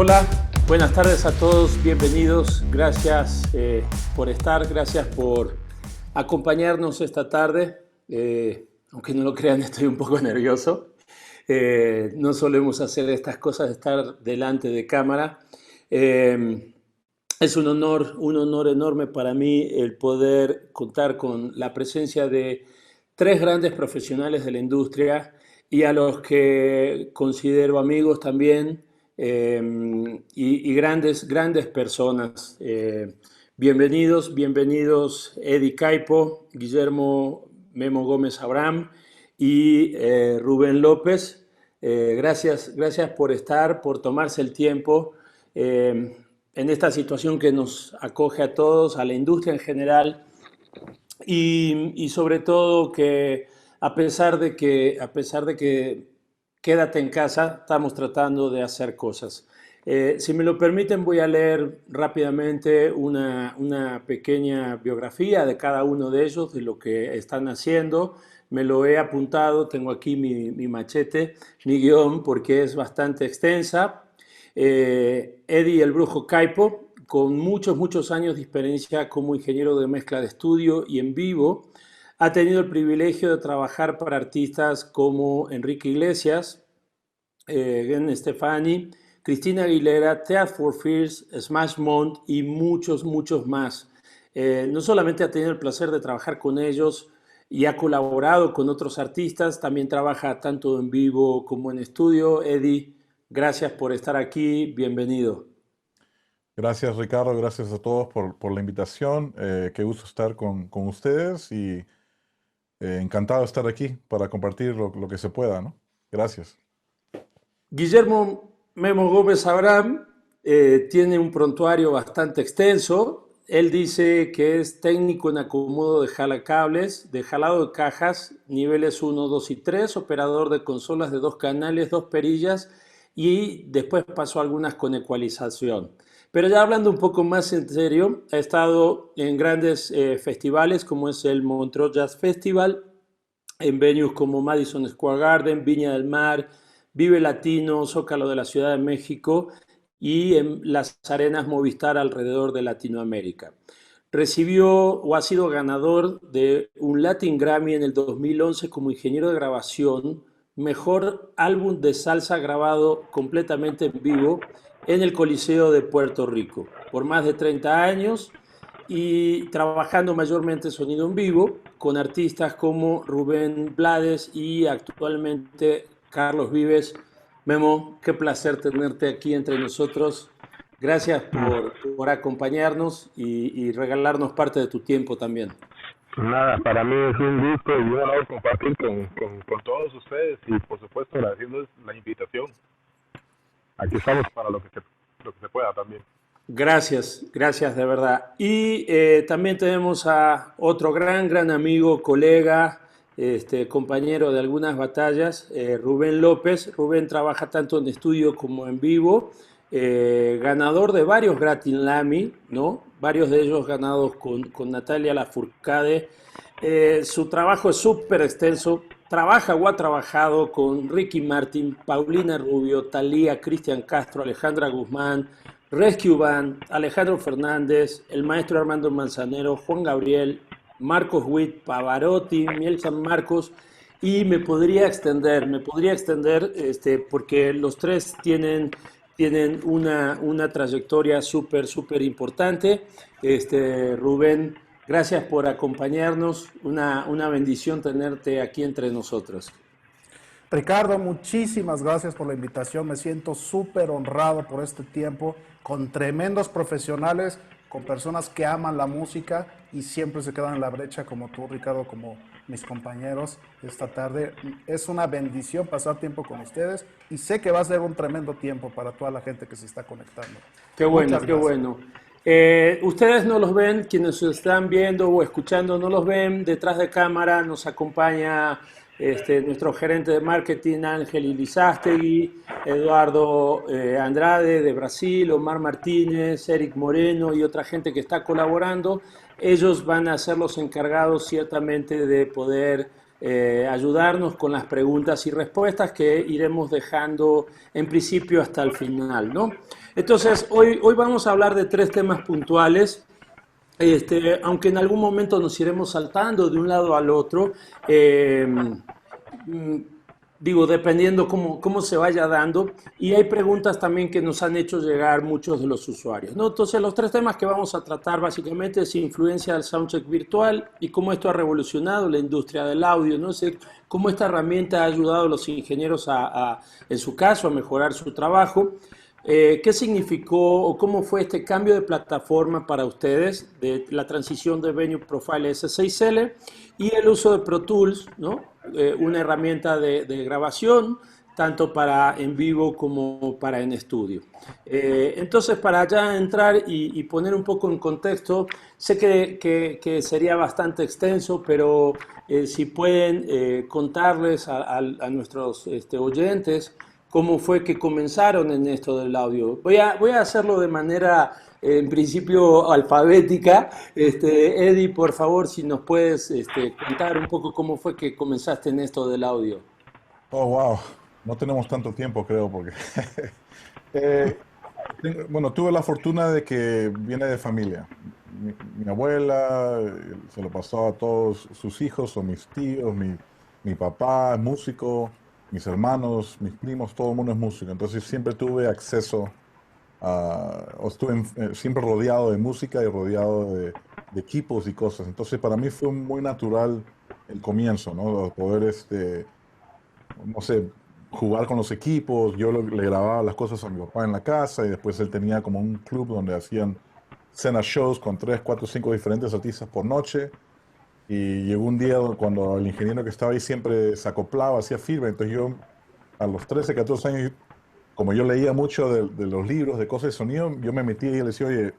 Hola, buenas tardes a todos, bienvenidos, gracias por estar, gracias por acompañarnos esta tarde. Aunque no lo crean, estoy un poco nervioso. No solemos hacer estas cosas, estar delante de cámara. Es un honor enorme para mí el poder contar con la presencia de tres grandes profesionales de la industria y a los que considero amigos también, y grandes personas. Bienvenidos Eddie Caipo, Guillermo Memo Gómez Abraham y Rubén López. Gracias por estar, por tomarse el tiempo en esta situación que nos acoge a todos, a la industria en general, y sobre todo que a pesar de que quédate en casa, estamos tratando de hacer cosas. Si me lo permiten, voy a leer rápidamente una pequeña biografía de cada uno de ellos, de lo que están haciendo. Me lo he apuntado, tengo aquí mi machete, mi guión, porque es bastante extensa. Eddie el Brujo Caipo, con muchos años de experiencia como ingeniero de mezcla de estudio y en vivo, ha tenido el privilegio de trabajar para artistas como Enrique Iglesias, Gwen Stefani, Cristina Aguilera, Tears for Fears, Smash Mouth y muchos más. No solamente ha tenido el placer de trabajar con ellos y ha colaborado con otros artistas, también trabaja tanto en vivo como en estudio. Eddie, gracias por estar aquí, bienvenido. Gracias Ricardo, gracias a todos por la invitación. Qué gusto estar con ustedes y encantado de estar aquí para compartir lo que se pueda, ¿no? Gracias. Guillermo Memo Gómez Abraham tiene un prontuario bastante extenso. Él dice que es técnico en acomodo de jalacables, de jalado de cajas, niveles 1, 2 y 3, operador de consolas de 2 canales, 2 perillas y después pasó algunas con ecualización. Pero ya hablando un poco más en serio, ha estado en grandes festivales como es el Montreux Jazz Festival, en venues como Madison Square Garden, Viña del Mar, Vive Latino, Zócalo de la Ciudad de México y en las arenas Movistar alrededor de Latinoamérica. Recibió o ha sido ganador de un Latin Grammy en el 2011 como ingeniero de grabación, mejor álbum de salsa grabado completamente en vivo en el Coliseo de Puerto Rico, por más de 30 años y trabajando mayormente sonido en vivo con artistas como Rubén Blades y actualmente Carlos Vives. Memo, qué placer tenerte aquí entre nosotros. Gracias por acompañarnos y regalarnos parte de tu tiempo también. Nada, para mí es un gusto y un honor compartir con todos ustedes y por supuesto agradeciéndoles la invitación. Aquí estamos para lo que se pueda también. Gracias de verdad. Y también tenemos a otro gran amigo, colega, compañero de algunas batallas, Rubén López. Rubén trabaja tanto en estudio como en vivo, ganador de varios Latin, ¿no? Varios de ellos ganados con Natalia Lafourcade. Su trabajo es súper extenso. Trabaja o ha trabajado con Ricky Martin, Paulina Rubio, Thalía, Cristian Castro, Alejandra Guzmán, Rescue Band, Alejandro Fernández, el maestro Armando Manzanero, Juan Gabriel, Marcos Witt, Pavarotti, Miel San Marcos, y me podría extender, porque los tres tienen una trayectoria súper importante. Rubén, gracias por acompañarnos, una bendición tenerte aquí entre nosotros. Ricardo, muchísimas gracias por la invitación, me siento súper honrado por este tiempo, con tremendos profesionales, con personas que aman la música y siempre se quedan en la brecha como tú, Ricardo, como mis compañeros esta tarde. Es una bendición pasar tiempo con ustedes y sé que va a ser un tremendo tiempo para toda la gente que se está conectando. Qué bueno, qué bueno. Ustedes no los ven, quienes están viendo o escuchando no los ven, detrás de cámara nos acompaña nuestro gerente de marketing Ángel Ilizástegui, Eduardo Andrade de Brasil, Omar Martínez, Eric Moreno y otra gente que está colaborando. Ellos van a ser los encargados ciertamente de poder ayudarnos con las preguntas y respuestas que iremos dejando en principio hasta el final, ¿no? Entonces, hoy vamos a hablar de 3 temas puntuales. Aunque en algún momento nos iremos saltando de un lado al otro, digo, dependiendo cómo se vaya dando, y hay preguntas también que nos han hecho llegar muchos de los usuarios, ¿no? Entonces, los 3 temas que vamos a tratar básicamente es influencia del soundcheck virtual y cómo esto ha revolucionado la industria del audio, ¿no? Es decir, cómo esta herramienta ha ayudado a los ingenieros en su caso, a mejorar su trabajo. ¿Qué significó o cómo fue este cambio de plataforma para ustedes, de la transición de Venue Profile S6L y el uso de Pro Tools, ¿no? Una herramienta de grabación, tanto para en vivo como para en estudio? Entonces, para ya entrar y poner un poco en contexto, sé que sería bastante extenso, pero si pueden contarles a nuestros oyentes cómo fue que comenzaron en esto del audio. Voy a hacerlo de manera, en principio, alfabética. Eddie, por favor, si nos puedes contar un poco cómo fue que comenzaste en esto del audio. Oh, wow. No tenemos tanto tiempo, creo, porque eh, bueno, tuve la fortuna de que viene de familia. Mi abuela se lo pasó a todos sus hijos o mis tíos, mi papá es músico, mis hermanos, mis primos, todo el mundo es músico. Entonces siempre tuve acceso o estuve siempre rodeado de música y rodeado de equipos y cosas. Entonces para mí fue muy natural el comienzo, ¿no? Poder no sé, jugar con los equipos. Yo le grababa las cosas a mi papá en la casa y después él tenía como un club donde hacían cena shows con 3, 4, 5 diferentes artistas por noche. Y llegó un día cuando el ingeniero que estaba ahí siempre se acoplaba, hacía firma. Entonces yo a los 13, 14 años, como yo leía mucho de los libros, de cosas de sonido, yo me metí y le decía, oye,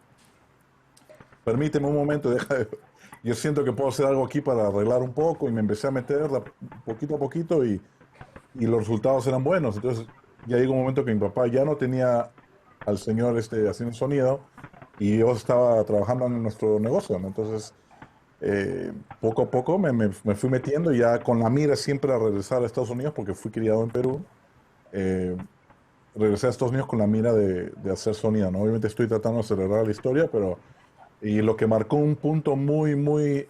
permíteme un momento, yo siento que puedo hacer algo aquí para arreglar un poco. Y me empecé a meter poquito a poquito y los resultados eran buenos. Entonces ya llegó un momento que mi papá ya no tenía al señor haciendo sonido y yo estaba trabajando en nuestro negocio, ¿no? Entonces, poco a poco me fui metiendo ya con la mira siempre a regresar a Estados Unidos porque fui criado en Perú. Eh, Regresé a Estados Unidos con la mira de hacer sonido, ¿no? Obviamente estoy tratando de acelerar la historia, pero y lo que marcó un punto muy, muy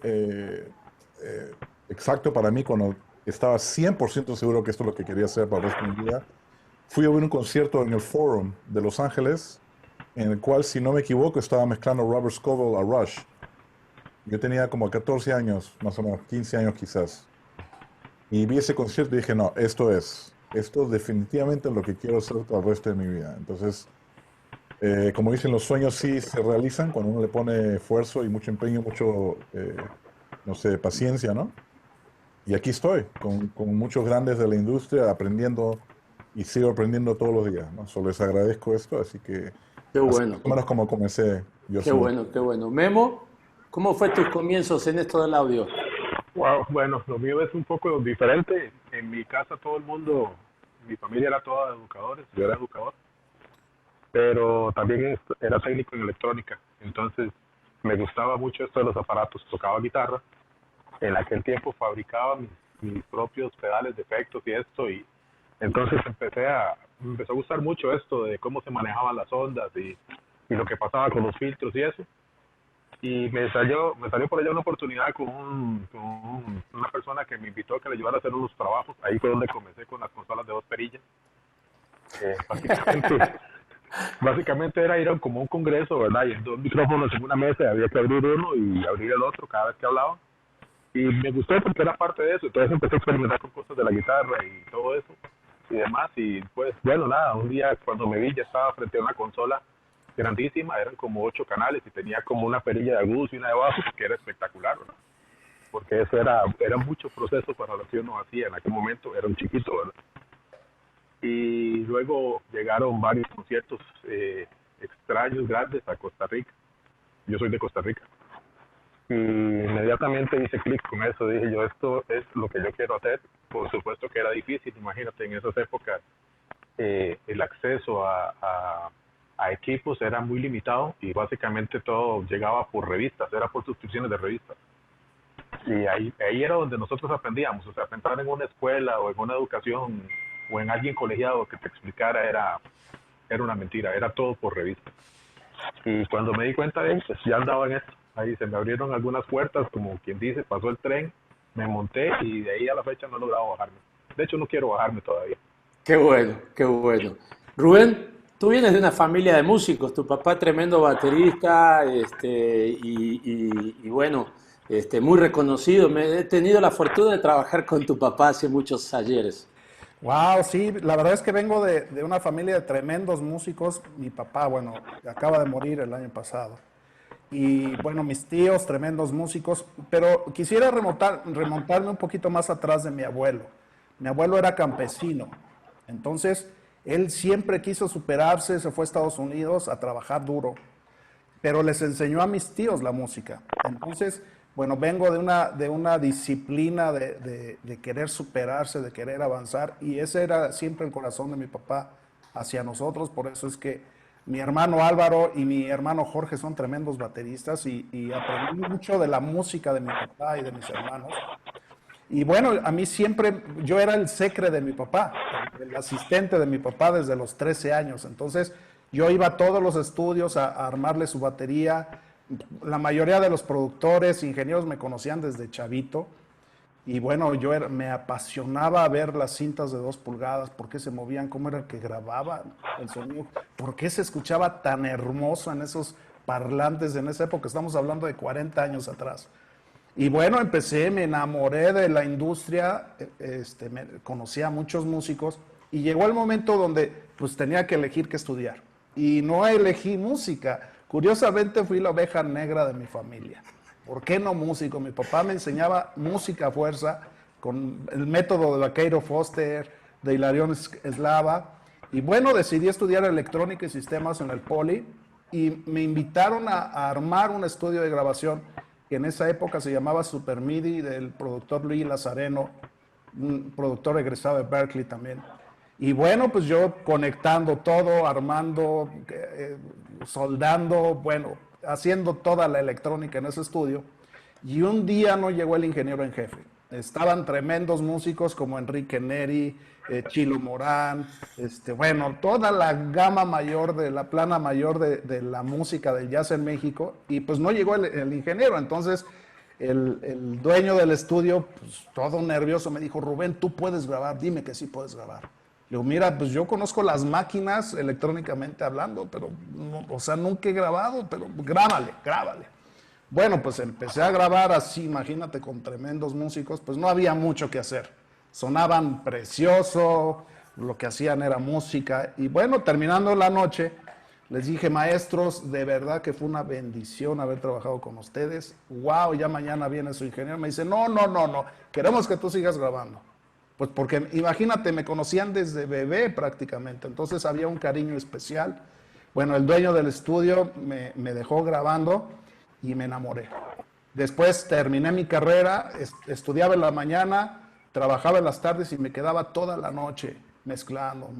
exacto para mí cuando estaba 100% seguro que esto es lo que quería hacer para el resto de mi vida, fui a ver un concierto en el Forum de Los Ángeles, en el cual, si no me equivoco, estaba mezclando Robert Scoble a Rush. Yo tenía como 14 años, más o menos, 15 años quizás. Y vi ese concierto y dije, no, esto definitivamente es lo que quiero hacer para el resto de mi vida. Entonces, como dicen, los sueños sí se realizan cuando uno le pone esfuerzo y mucho empeño, mucho, no sé, paciencia, ¿no? Y aquí estoy, con muchos grandes de la industria, aprendiendo y sigo aprendiendo todos los días, ¿no? Solo les agradezco esto, así que Qué así bueno, más o menos como comencé yo qué solo. bueno, qué bueno. Memo, ¿cómo fue tus comienzos en esto del audio? Wow, bueno, lo mío es un poco diferente. En mi casa todo el mundo, mi familia era toda educadores, yo era educador, pero también era técnico en electrónica. Entonces me gustaba mucho esto de los aparatos, tocaba guitarra. En aquel tiempo fabricaba mis propios pedales de efectos y esto, y entonces me empezó a gustar mucho esto de cómo se manejaban las ondas y lo que pasaba con los filtros y eso. Y me salió por allá una oportunidad con una persona que me invitó a que le ayudara a hacer unos trabajos. Ahí fue donde comencé con las consolas de 2 perillas. Básicamente, básicamente era ir a como un congreso, ¿verdad? Y 2 micrófonos en una mesa, y había que abrir uno y abrir el otro cada vez que hablaba. Y me gustó porque era parte de eso. Entonces empecé a experimentar con cosas de la guitarra y todo eso y demás. Y pues, bueno, nada, un día cuando me vi ya estaba frente a una consola grandísima, eran como 8 canales y tenía como una perilla de agudos y una de bajos, que era espectacular, ¿verdad? Porque eso era mucho proceso para lo que uno hacía en aquel momento, era un chiquito, ¿verdad? Y luego llegaron varios conciertos extraños, grandes a Costa Rica. Yo soy de Costa Rica. Y inmediatamente hice clic con eso, dije yo, esto es lo que yo quiero hacer. Por supuesto que era difícil, imagínate, en esas épocas el acceso a equipos era muy limitado y básicamente todo llegaba por revistas, era por suscripciones de revistas. Y ahí era donde nosotros aprendíamos. O sea, pensar en una escuela o en una educación o en alguien colegiado que te explicara era una mentira, era todo por revista. Y cuando me di cuenta de eso, pues ya andaba en esto. Ahí se me abrieron algunas puertas, como quien dice, pasó el tren, me monté y de ahí a la fecha no he logrado bajarme. De hecho, no quiero bajarme todavía. Qué bueno, qué bueno. Rubén, tú vienes de una familia de músicos, tu papá tremendo baterista, y bueno, muy reconocido. He tenido la fortuna de trabajar con tu papá hace muchos ayeres. Wow, sí, la verdad es que vengo de una familia de tremendos músicos. Mi papá, bueno, acaba de morir el año pasado. Y bueno, mis tíos, tremendos músicos. Pero quisiera remontarme un poquito más atrás de mi abuelo. Mi abuelo era campesino. Entonces, él siempre quiso superarse, se fue a Estados Unidos a trabajar duro, pero les enseñó a mis tíos la música. Entonces, bueno, vengo de una disciplina de querer superarse, de querer avanzar, y ese era siempre el corazón de mi papá hacia nosotros. Por eso es que mi hermano Álvaro y mi hermano Jorge son tremendos bateristas, y aprendí mucho de la música de mi papá y de mis hermanos. Y bueno, a mí siempre, yo era el secre de mi papá, el asistente de mi papá desde los 13 años. Entonces, yo iba a todos los estudios a armarle su batería. La mayoría de los productores, ingenieros me conocían desde chavito. Y bueno, me apasionaba ver las cintas de 2 pulgadas, por qué se movían, cómo era el que grababa el sonido, por qué se escuchaba tan hermoso en esos parlantes en esa época. Estamos hablando de 40 años atrás. Y bueno, me enamoré de la industria, conocí a muchos músicos, y llegó el momento donde pues tenía que elegir qué estudiar. Y no elegí música. Curiosamente fui la oveja negra de mi familia. ¿Por qué no músico? Mi papá me enseñaba música a fuerza con el método de Vaqueiro Foster, de Hilarión Eslava. Y bueno, decidí estudiar electrónica y sistemas en el Poli, y me invitaron a armar un estudio de grabación que en esa época se llamaba Super MIDI, del productor Luis Lazareno, un productor egresado de Berkeley también. Y bueno, pues yo conectando todo, armando, soldando, bueno, haciendo toda la electrónica en ese estudio. Y un día no llegó el ingeniero en jefe. Estaban tremendos músicos como Enrique Neri, Chilo Morán, bueno, toda la gama mayor, de la plana mayor de la música del jazz en México, y pues no llegó el ingeniero. Entonces el dueño del estudio, pues todo nervioso, me dijo: Rubén, tú puedes grabar, dime que sí puedes grabar. Le digo: mira, pues yo conozco las máquinas electrónicamente hablando, pero no, o sea, nunca he grabado, pero grábale. Bueno, pues empecé a grabar así, imagínate, con tremendos músicos. Pues no había mucho que hacer. Sonaban precioso, lo que hacían era música. Y bueno, terminando la noche, les dije: maestros, de verdad que fue una bendición haber trabajado con ustedes. Wow, ya mañana viene su ingeniero. Me dice: no, queremos que tú sigas grabando. Pues porque imagínate, me conocían desde bebé prácticamente, entonces había un cariño especial. Bueno, el dueño del estudio me dejó grabando y me enamoré. Después terminé mi carrera, estudiaba en la mañana, trabajaba en las tardes y me quedaba toda la noche mezclando,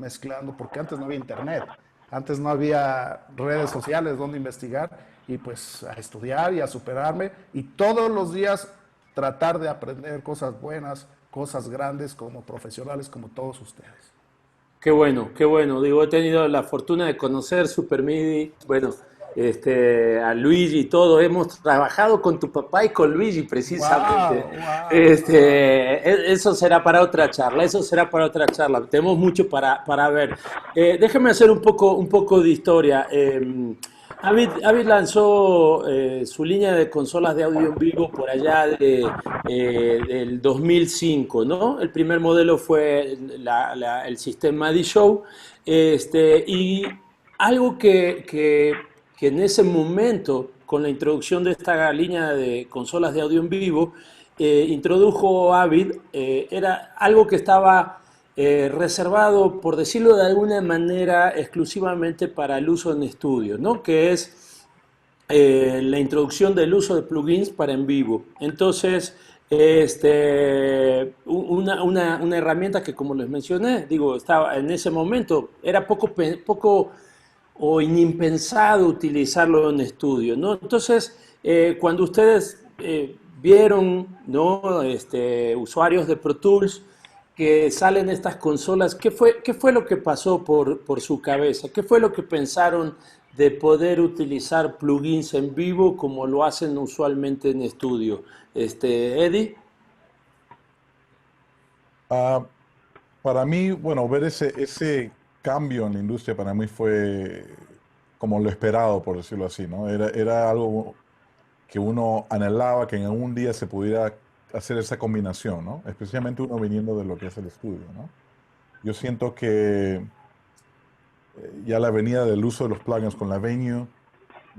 porque antes no había internet, antes no había redes sociales donde investigar, y pues a estudiar y a superarme, y todos los días tratar de aprender cosas buenas, cosas grandes, como profesionales como todos ustedes. Qué bueno, qué bueno. Digo, he tenido la fortuna de conocer Super MIDI, bueno, a Luigi y todo. Hemos trabajado con tu papá y con Luigi precisamente. Wow. Eso será para otra charla, Tenemos mucho para ver. Déjame hacer un poco de historia. Avid lanzó su línea de consolas de audio en vivo por allá del 2005, ¿no? El primer modelo fue el sistema D-Show, y algo que en ese momento, con la introducción de esta línea de consolas de audio en vivo, introdujo Avid, era algo que estaba reservado, por decirlo de alguna manera, exclusivamente para el uso en estudio, ¿no? Que es la introducción del uso de plugins para en vivo. Entonces, una herramienta que, como les mencioné, digo, estaba en ese momento, era poco o inimpensado utilizarlo en estudio, ¿no? Entonces, cuando ustedes vieron, ¿no? Usuarios de Pro Tools que salen estas consolas. Qué fue lo que pasó por su cabeza? ¿Qué fue lo que pensaron de poder utilizar plugins en vivo como lo hacen usualmente en estudio? Eddie. Ah, para mí, bueno, ver ese cambio en la industria para mí fue como lo esperado, por decirlo así, ¿no? Era algo que uno anhelaba que en algún día se pudiera hacer esa combinación, ¿no? Especialmente uno viniendo de lo que es el estudio, ¿no? Yo siento que ya la venida del uso de los plugins con la Venue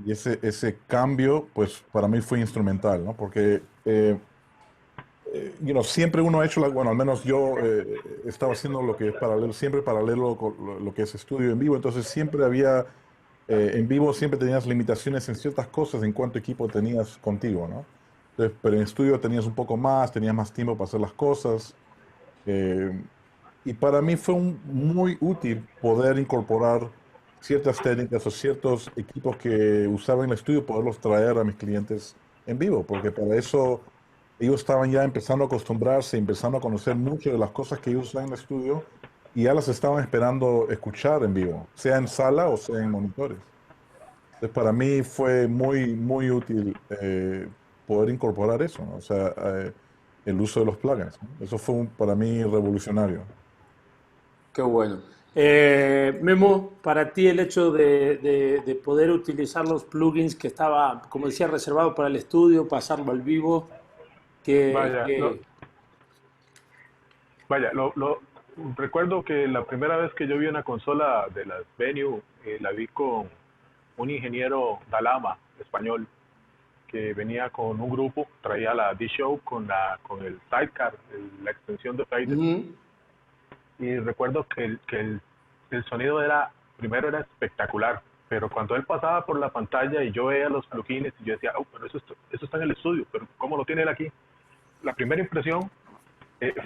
y ese cambio, pues para mí fue instrumental, ¿no? Porque, siempre uno ha hecho, bueno, al menos yo estaba haciendo lo que es paralelo, siempre paralelo con lo que es estudio en vivo, entonces siempre había, en vivo siempre tenías limitaciones en ciertas cosas en cuánto equipo tenías contigo, ¿no? Entonces, pero en estudio tenías un poco más, tenías más tiempo para hacer las cosas. eh, y para mí fue muy útil poder incorporar ciertas técnicas o ciertos equipos que usaba en el estudio, poderlos traer a mis clientes en vivo, porque para eso ellos estaban ya empezando a acostumbrarse, empezando a conocer mucho de las cosas que ellos usan en el estudio y ya las estaban esperando escuchar en vivo, sea en sala o sea en monitores. Entonces para mí fue muy útil poder incorporar eso, ¿no? O sea, el uso de los plugins, ¿no? Eso fue para mí revolucionario. Qué bueno. Memo, para ti el hecho de poder utilizar los plugins que estaba, como decía, reservado para el estudio, pasarlo al vivo, que, Vaya, que- recuerdo que la primera vez que yo vi una consola de las Venue, la vi con un ingeniero Dalama, español, que venía con un grupo, traía la D-Show con el Sidecar, la extensión de Fader. Ujú. Y recuerdo que el sonido primero era espectacular, pero cuando él pasaba por la pantalla y yo veía los plugins, y yo decía, oh, pero eso está en el estudio, pero ¿cómo lo tiene él aquí? La primera impresión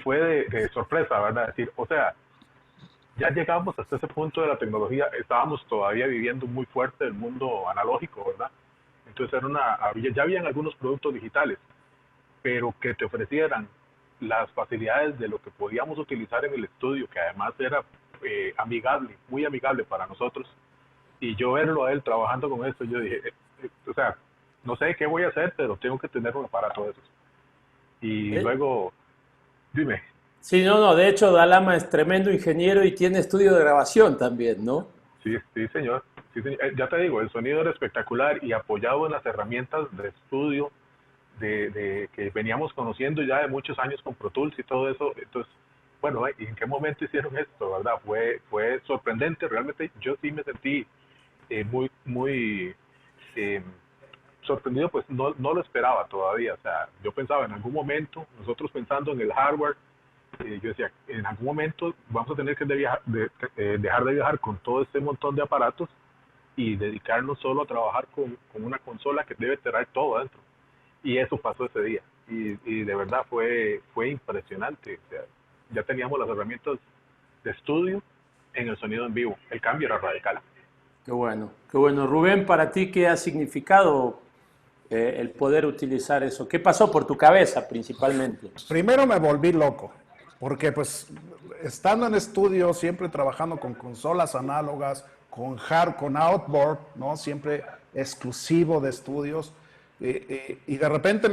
fue de sorpresa, ¿verdad? Decir, o sea, ya llegamos hasta ese punto de la tecnología, estábamos todavía viviendo muy fuerte el mundo analógico, ¿verdad? Entonces ya habían algunos productos digitales, pero que te ofrecieran las facilidades de lo que podíamos utilizar en el estudio, que además era amigable, muy amigable para nosotros, y yo verlo a él trabajando con esto, yo dije, o sea, no sé qué voy a hacer, pero tengo que tener un aparato de esos. Y Eh, luego, dime. Sí, no, de hecho, Dalama es tremendo ingeniero y tiene estudio de grabación también, ¿no? Sí, sí, señor. Sí, señor. Ya te digo, el sonido era espectacular y apoyado en las herramientas de estudio que veníamos conociendo ya de muchos años con Pro Tools y todo eso. Entonces, bueno, ¿y en qué momento hicieron esto, verdad? Fue sorprendente. Realmente yo sí me sentí muy eh, sorprendido, pues no lo esperaba todavía. O sea, yo pensaba en algún momento, nosotros pensando en el hardware, yo decía, en algún momento vamos a tener que dejar de viajar con todo este montón de aparatos y dedicarnos solo a trabajar con una consola que debe traer todo adentro. Y eso pasó ese día. Y de verdad fue impresionante. O sea, ya teníamos las herramientas de estudio en el sonido en vivo. El cambio era radical. Qué bueno, qué bueno. Rubén, para ti, ¿qué ha significado el poder utilizar eso? ¿Qué pasó por tu cabeza principalmente? Primero me volví loco, porque pues estando en estudio, siempre trabajando con consolas análogas, con outboard, ¿no? Siempre exclusivo de estudios. Y de repente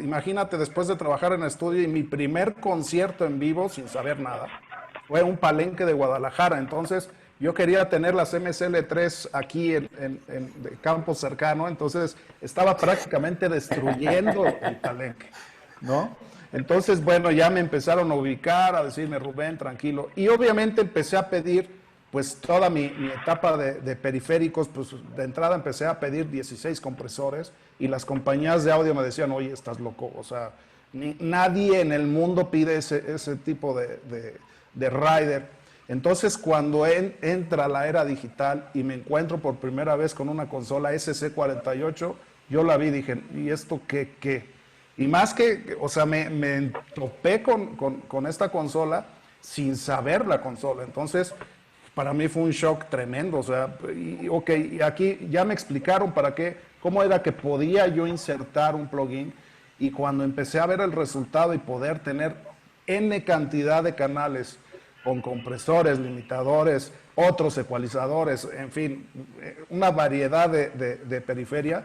imagínate, después de trabajar en estudio y mi primer concierto en vivo sin saber nada, fue un palenque de Guadalajara. Entonces yo quería tener las MSL3 aquí en de campo cercano, entonces estaba prácticamente destruyendo el palenque, ¿no? Entonces, bueno, ya me empezaron a ubicar, a decirme, Rubén, tranquilo. Y obviamente empecé a pedir, pues toda mi etapa de periféricos, pues de entrada empecé a pedir 16 compresores y las compañías de audio me decían, oye, estás loco, o sea, nadie en el mundo pide ese tipo de rider. Entonces, cuando entra la era digital y me encuentro por primera vez con una consola SC48, yo la vi y dije, ¿y esto qué? Y más o sea, me topé con esta consola sin saber la consola. Entonces, para mí fue un shock tremendo. O sea, y aquí ya me explicaron cómo era que podía yo insertar un plugin. Y cuando empecé a ver el resultado y poder tener N cantidad de canales con compresores, limitadores, otros ecualizadores, en fin, una variedad de periferia,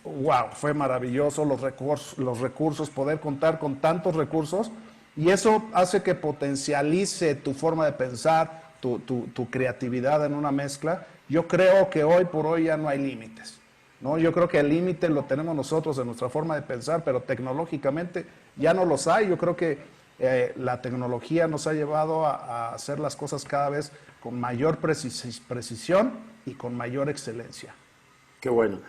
wow, fue maravilloso los recursos, poder contar con tantos recursos, y eso hace que potencialice tu forma de pensar, tu creatividad en una mezcla. Yo creo que hoy por hoy ya no hay límites, ¿no? Yo creo que el límite lo tenemos nosotros en nuestra forma de pensar, pero tecnológicamente ya no los hay. Yo creo que la tecnología nos ha llevado a hacer las cosas cada vez con mayor precisión y con mayor excelencia. Qué bueno.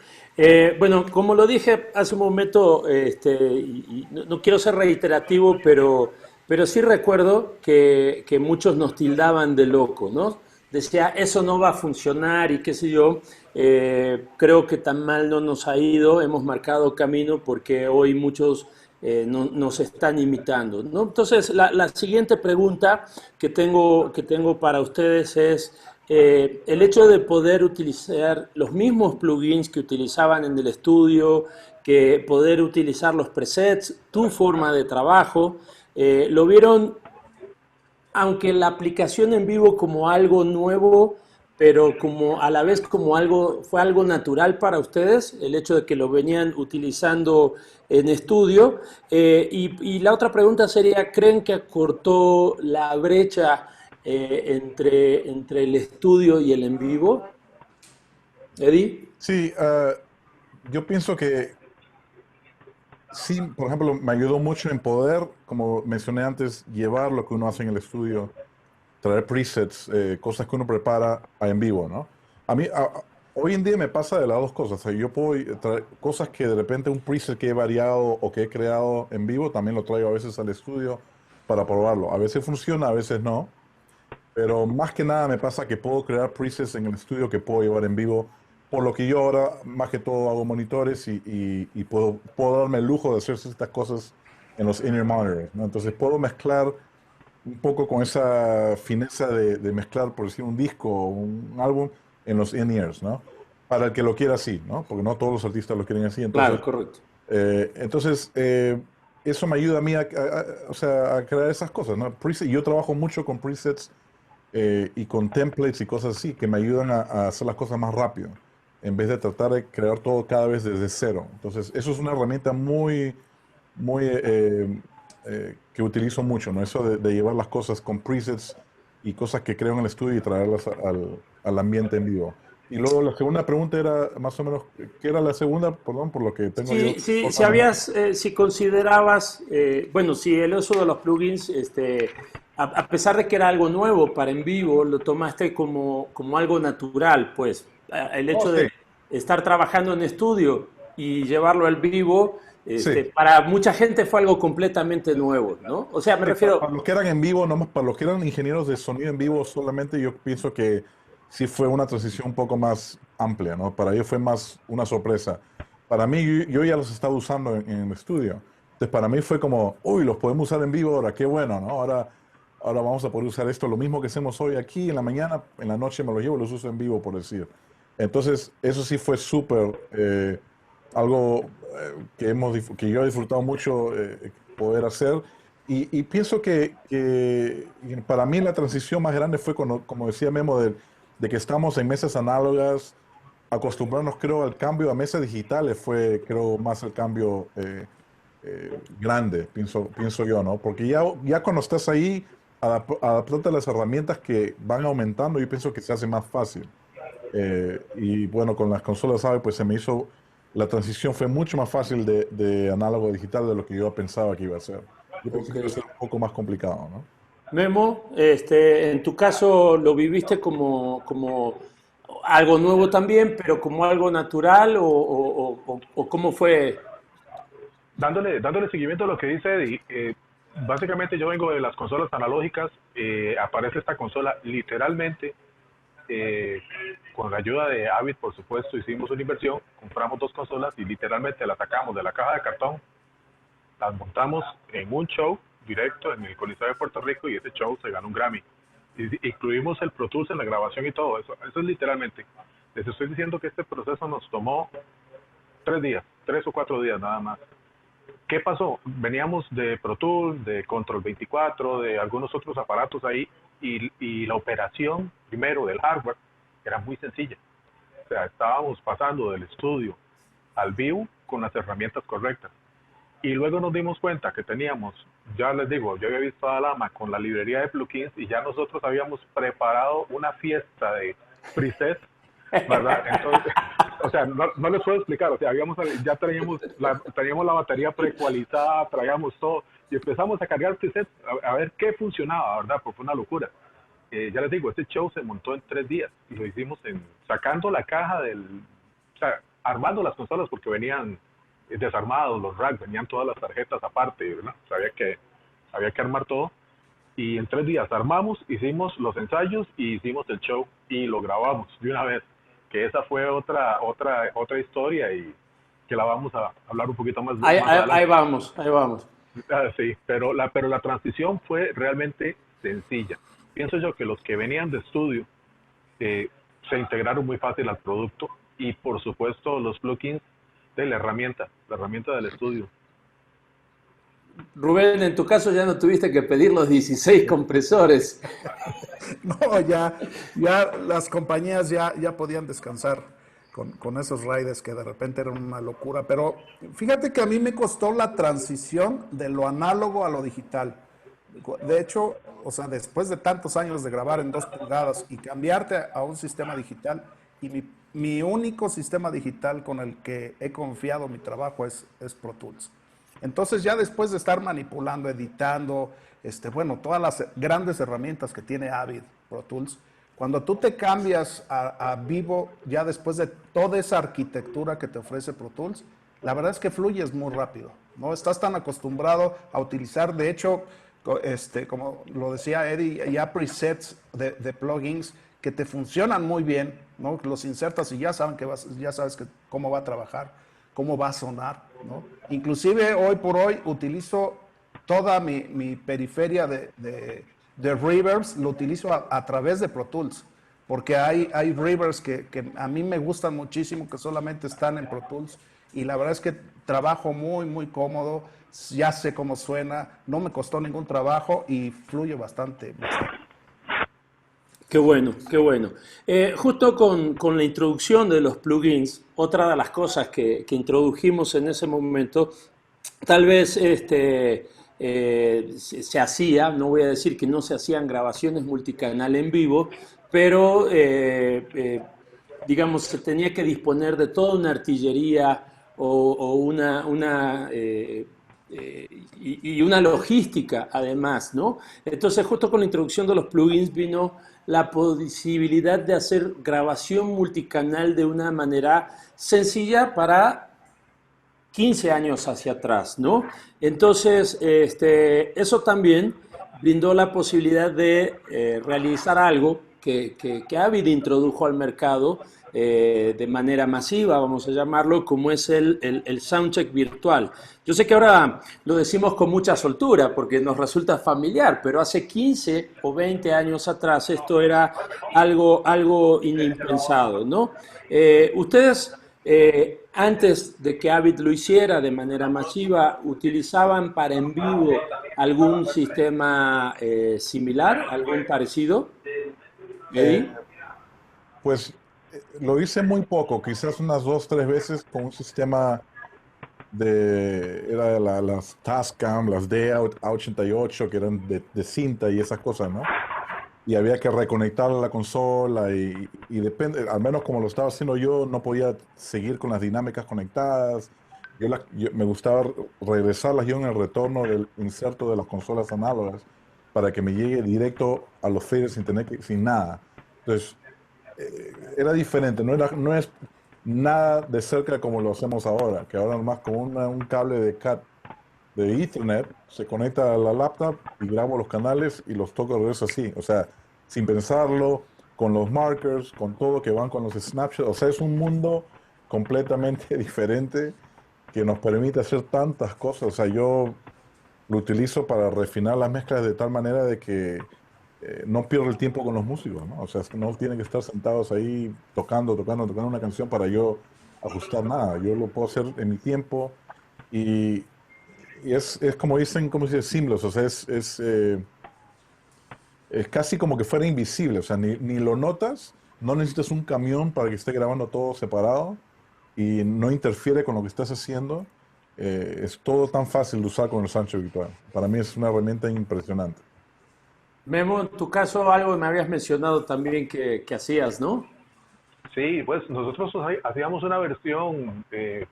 Bueno, como lo dije hace un momento, y no quiero ser reiterativo, pero sí recuerdo que muchos nos tildaban de loco, ¿no? Decía, eso no va a funcionar y qué sé yo. Creo que tan mal no nos ha ido, hemos marcado camino porque hoy muchos nos están imitando, ¿no? Entonces, la siguiente pregunta que tengo para ustedes es, el hecho de poder utilizar los mismos plugins que utilizaban en el estudio, que poder utilizar los presets, tu forma de trabajo, ¿lo vieron, aunque la aplicación en vivo, como algo nuevo, pero como a la vez como fue algo natural para ustedes, el hecho de que lo venían utilizando en estudio? Y la otra pregunta sería, ¿creen que acortó la brecha entre el estudio y el en vivo? Eddie. Sí, yo pienso que sí, por ejemplo, me ayudó mucho en poder, como mencioné antes, llevar lo que uno hace en el estudio, traer presets, cosas que uno prepara en vivo, ¿no? A mí, hoy en día me pasa de las dos cosas. O sea, yo puedo traer cosas que de repente un preset que he variado o que he creado en vivo, también lo traigo a veces al estudio para probarlo. A veces funciona, a veces no. Pero más que nada me pasa que puedo crear presets en el estudio que puedo llevar en vivo, por lo que yo ahora más que todo hago monitores y puedo darme el lujo de hacer ciertas cosas en los in-ear monitors, ¿no? Entonces puedo mezclar un poco con esa fineza de mezclar, por decir, un disco o un álbum en los in-ears, ¿no? Para el que lo quiera así, ¿no? Porque no todos los artistas lo quieren así. Entonces, Claro, correcto. entonces eso me ayuda a mí o sea, a crear esas cosas, ¿no? Yo trabajo mucho con presets y con templates y cosas así que me ayudan a hacer las cosas más rápido, en vez de tratar de crear todo cada vez desde cero. Entonces, eso es una herramienta muy que utilizo mucho, ¿no? Eso de llevar las cosas con presets y cosas que creo en el estudio y traerlas al ambiente en vivo. Y luego la segunda pregunta era más o menos, ¿qué era la segunda? Perdón, por lo que tengo yo. Sí, sí, si considerabas, bueno, si el uso de los plugins, a pesar de que era algo nuevo para en vivo, lo tomaste como algo natural, pues el Oh, hecho sí, de estar trabajando en estudio y llevarlo al vivo, sí. para mucha gente fue algo completamente nuevo, ¿no? O sea, me Sí, refiero, para los que eran en vivo, nomás para los que eran ingenieros de sonido en vivo solamente, yo pienso que sí fue una transición un poco más amplia, ¿no? Para ellos fue más una sorpresa. Para mí, yo ya los estaba usando en el estudio. Entonces, para mí fue como, uy, los podemos usar en vivo ahora, qué bueno, ¿no? Ahora vamos a poder usar esto, lo mismo que hacemos hoy aquí en la mañana, en la noche me los llevo, los uso en vivo, por decir. Entonces, eso sí fue súper, algo que yo he disfrutado mucho poder hacer. Y pienso que para mí la transición más grande fue cuando, como decía Memo, de que estamos en mesas análogas, acostumbrarnos, creo, al cambio a mesas digitales fue, creo, más el cambio grande, pienso yo, ¿no? Porque ya cuando estás ahí, adaptarte a las herramientas que van aumentando, yo pienso que se hace más fácil. Y bueno, con las consolas, ¿sabe? Pues se me hizo, la transición fue mucho más fácil de análogo a digital de lo que yo pensaba que iba a ser. Yo pensé ok. que iba a ser un poco más complicado, ¿no? Memo, en tu caso lo viviste como algo nuevo también, pero como algo natural o cómo fue. Dándole seguimiento a lo que dice Eddie, básicamente yo vengo de las consolas analógicas, aparece esta consola literalmente, eh, con la ayuda de Avid, por supuesto, hicimos una inversión, compramos dos consolas y literalmente las sacamos de la caja de cartón, las montamos en un show directo en el Coliseo de Puerto Rico y ese show se ganó un Grammy. Incluimos el Pro Tools en la grabación y todo eso es literalmente. Les estoy diciendo que este proceso nos tomó 3 días, 3 o 4 días nada más. ¿qué pasó? Veníamos de Pro Tools, de Control 24, de algunos otros aparatos ahí, y la operación, primero, del hardware, era muy sencilla. O sea, estábamos pasando del estudio al vivo con las herramientas correctas. Y luego nos dimos cuenta que teníamos, ya les digo, yo había visto a Adama con la librería de plugins y ya nosotros habíamos preparado una fiesta de presets, ¿verdad? Entonces, o sea, no les puedo explicar, o sea, ya teníamos la batería preecualizada, traíamos todo y empezamos a cargar presets a ver qué funcionaba, ¿verdad? Porque fue una locura. Ya les digo, este show se montó en 3 días y lo hicimos sacando la caja o sea, armando las consolas porque venían desarmados los racks, venían todas las tarjetas aparte, ¿verdad? O sea, había que armar todo y en 3 días armamos, hicimos los ensayos y hicimos el show y lo grabamos de una vez, que esa fue otra historia y que la vamos a hablar un poquito más adelante. Ahí vamos, ahí vamos. Sí, pero la transición fue realmente sencilla. Pienso yo que los que venían de estudio se integraron muy fácil al producto y por supuesto los plugins de la herramienta del estudio. Rubén, en tu caso ya no tuviste que pedir los 16 compresores. No, ya las compañías ya podían descansar con esos riders que de repente eran una locura. Pero fíjate que a mí me costó la transición de lo análogo a lo digital. De hecho, o sea, después de tantos años de grabar en 2 pulgadas y cambiarte a un sistema digital, y mi único sistema digital con el que he confiado mi trabajo es Pro Tools. Entonces ya después de estar manipulando, editando, bueno, todas las grandes herramientas que tiene Avid Pro Tools, cuando tú te cambias a vivo, ya después de toda esa arquitectura que te ofrece Pro Tools, la verdad es que fluyes muy rápido, ¿no? Estás tan acostumbrado a utilizar, de hecho, como lo decía Eddie, ya presets de plugins que te funcionan muy bien, ¿no? Los insertas y ya sabes cómo va a trabajar, cómo va a sonar, ¿no? Inclusive hoy por hoy utilizo toda mi periferia de reverbs, lo utilizo a través de Pro Tools, porque hay reverbs que a mí me gustan muchísimo, que solamente están en Pro Tools, y la verdad es que trabajo muy, muy cómodo, ya sé cómo suena, no me costó ningún trabajo y fluye bastante. Qué bueno, qué bueno. Justo con la introducción de los plugins, otra de las cosas que introdujimos en ese momento, tal vez se hacía, no voy a decir que no se hacían grabaciones multicanal en vivo, pero digamos, se tenía que disponer de toda una artillería o y una logística además, ¿no? Entonces, justo con la introducción de los plugins vino la posibilidad de hacer grabación multicanal de una manera sencilla para 15 años hacia atrás, ¿no? Entonces, eso también brindó la posibilidad de realizar algo que Avid introdujo al mercado de manera masiva, vamos a llamarlo, como es el soundcheck virtual. Yo sé que ahora lo decimos con mucha soltura porque nos resulta familiar, pero hace 15 o 20 años atrás esto era algo inimpensado, ¿no? Ustedes, antes de que Avid lo hiciera de manera masiva, ¿utilizaban para en vivo algún sistema similar, algún parecido? ¿Eddie? Pues lo hice muy poco, quizás unas 2, 3 veces con un sistema era las Tascam, las D88, que eran de cinta y esas cosas, ¿no? Y había que reconectar la consola y depende, al menos como lo estaba haciendo yo, no podía seguir con las dinámicas conectadas. Me gustaba regresarlas yo en el retorno del inserto de las consolas análogas para que me llegue directo a los faders sin nada. Entonces, era diferente, no es nada de cerca como lo hacemos ahora, que ahora nomás con un cable de CAT de Ethernet se conecta a la laptop y grabo los canales y los toco de regreso así, o sea, sin pensarlo, con los markers, con todo que van con los snapshots, o sea, es un mundo completamente diferente que nos permite hacer tantas cosas, o sea, yo lo utilizo para refinar las mezclas de tal manera de que no pierdo el tiempo con los músicos, ¿no? O sea, no tienen que estar sentados ahí tocando una canción para yo ajustar nada. Yo lo puedo hacer en mi tiempo y y es como dicen, como se dice, seamless, o sea, es casi como que fuera invisible, o sea, ni lo notas, no necesitas un camión para que esté grabando todo separado y no interfiere con lo que estás haciendo. Es todo tan fácil de usar con el Soundcheck virtual. Para mí es una herramienta impresionante. Memo, en tu caso algo me habías mencionado también que hacías, ¿no? Sí, pues nosotros hacíamos una versión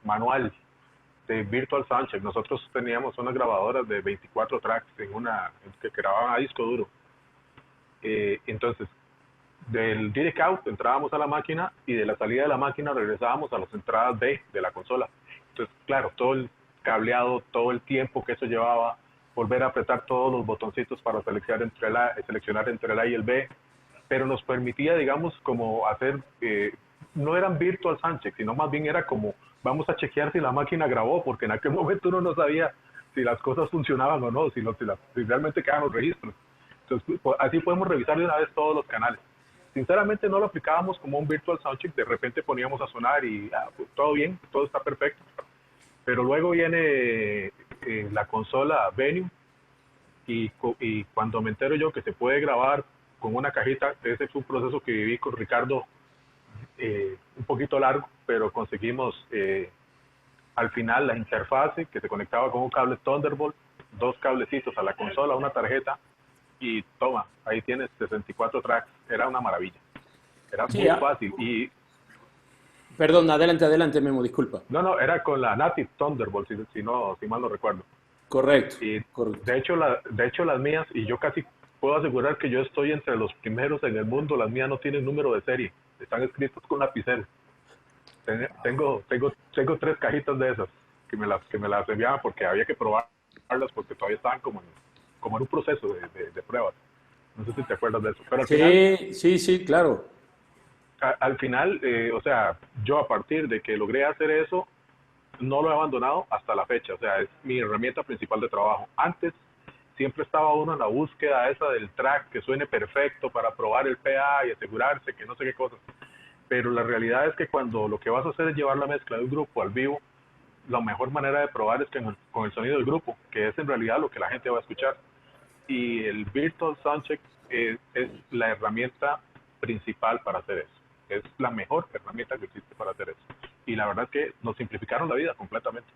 manual de Virtual Soundcheck. Nosotros teníamos unas grabadoras de 24 tracks que grababan a disco duro. Entonces, del direct out entrábamos a la máquina y de la salida de la máquina regresábamos a las entradas B de la consola. Entonces, claro, todo el cableado, todo el tiempo que eso llevaba, volver a apretar todos los botoncitos para seleccionar entre el A y el B, pero nos permitía, digamos, como hacer, no eran virtual soundcheck, sino más bien era como, vamos a chequear si la máquina grabó, porque en aquel momento uno no sabía si las cosas funcionaban o no, si realmente quedaban los registros. Entonces, así podemos revisar de una vez todos los canales. Sinceramente no lo aplicábamos como un virtual soundcheck, de repente poníamos a sonar y pues, todo bien, todo está perfecto. Pero luego viene la consola Venue y cuando me entero yo que se puede grabar con una cajita, ese fue un proceso que viví con Ricardo un poquito largo, pero conseguimos al final la interfase que se conectaba con un cable Thunderbolt, 2 cablecitos a la consola, una tarjeta y toma, ahí tienes 64 tracks. Era una maravilla, era Sí, muy fácil. Y perdón, adelante, Memo, disculpa. no, era con la Native Thunderbolt, si mal no recuerdo. Correcto, Y correcto. de hecho las mías, y yo casi puedo asegurar que yo estoy entre los primeros en el mundo, las mías no tienen número de serie, están escritas con lapicero. Tengo 3 cajitas de esas que me las enviaban porque había que probarlas porque todavía estaban como en un proceso de pruebas. No sé si te acuerdas de eso. Pero al final, Sí, claro. al final, o sea, yo a partir de que logré hacer eso, no lo he abandonado hasta la fecha. O sea, es mi herramienta principal de trabajo. Antes siempre estaba uno en la búsqueda esa del track que suene perfecto para probar el PA y asegurarse que no sé qué cosas. Pero la realidad es que cuando lo que vas a hacer es llevar la mezcla de un grupo al vivo, la mejor manera de probar es que con el sonido del grupo, que es en realidad lo que la gente va a escuchar. Y el Virtual Soundcheck es la herramienta principal para hacer eso. Es la mejor herramienta que existe para hacer eso. Y la verdad es que nos simplificaron la vida completamente.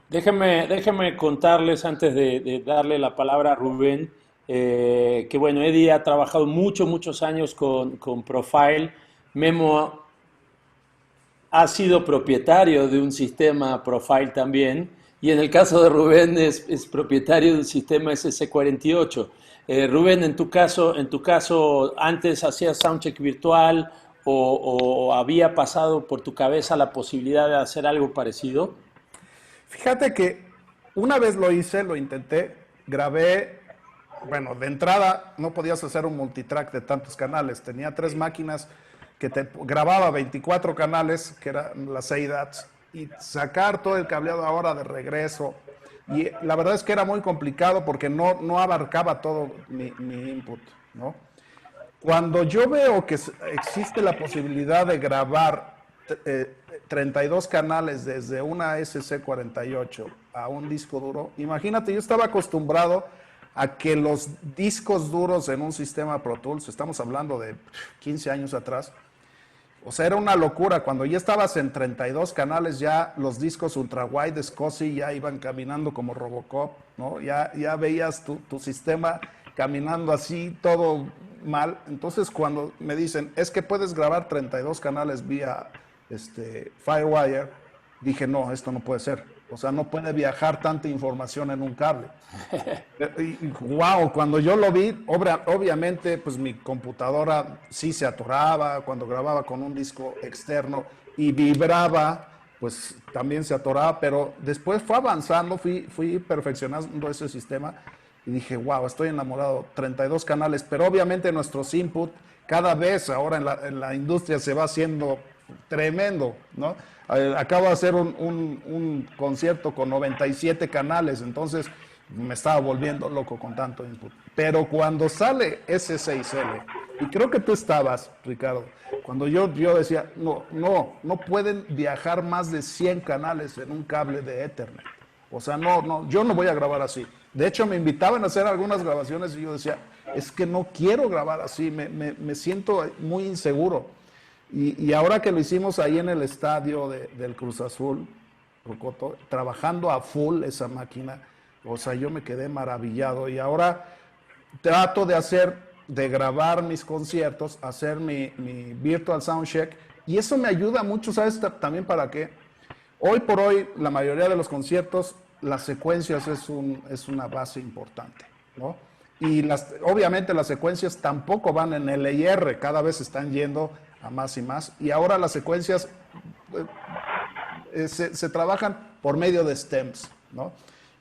Déjenme contarles antes de darle la palabra a Rubén, que bueno, Eddie ha trabajado muchos años con Profile. Memo ha sido propietario de un sistema Profile también, y en el caso de Rubén es propietario de un sistema SC48. Rubén, en tu caso, ¿antes hacías soundcheck virtual o había pasado por tu cabeza la posibilidad de hacer algo parecido? Fíjate que una vez lo hice, lo intenté, grabé, bueno, de entrada no podías hacer un multitrack de tantos canales, tenía 3 máquinas que te grababa 24 canales, que eran las ADATs, y sacar todo el cableado ahora de regreso. Y la verdad es que era muy complicado porque no abarcaba todo mi input, ¿no? Cuando yo veo que existe la posibilidad de grabar 32 canales desde una SC48 a un disco duro, imagínate, yo estaba acostumbrado a que los discos duros en un sistema Pro Tools, estamos hablando de 15 años atrás, o sea, era una locura. Cuando ya estabas en 32 canales, ya los discos ultra wide SCSI ya iban caminando como Robocop, ¿no? Ya veías tu sistema caminando así, todo mal. Entonces, cuando me dicen, es que puedes grabar 32 canales vía Firewire, dije, no, esto no puede ser. O sea, no puede viajar tanta información en un cable. Y wow, cuando yo lo vi, obviamente, pues mi computadora sí se atoraba cuando grababa con un disco externo y vibraba, pues también se atoraba, pero después fue avanzando, fui perfeccionando ese sistema y dije, wow, estoy enamorado, 32 canales, pero obviamente nuestros input cada vez ahora en la industria se va haciendo tremendo, ¿no? Acabo de hacer un concierto con 97 canales, entonces me estaba volviendo loco con tanto input. Pero cuando sale S6L, y creo que tú estabas, Ricardo, cuando yo decía, no pueden viajar más de 100 canales en un cable de Ethernet. O sea, yo no voy a grabar así. De hecho, me invitaban a hacer algunas grabaciones y yo decía, es que no quiero grabar así, me siento muy inseguro. Y ahora que lo hicimos ahí en el estadio del Cruz Azul, Rocoto, trabajando a full esa máquina, o sea, yo me quedé maravillado. Y ahora trato de grabar mis conciertos, hacer mi virtual soundcheck, y eso me ayuda mucho, ¿sabes? También para qué. Hoy por hoy, la mayoría de los conciertos, las secuencias es una base importante, ¿no? Y obviamente las secuencias tampoco van en L y R, cada vez están yendo a más y más. Y ahora las secuencias se trabajan por medio de stems, ¿no?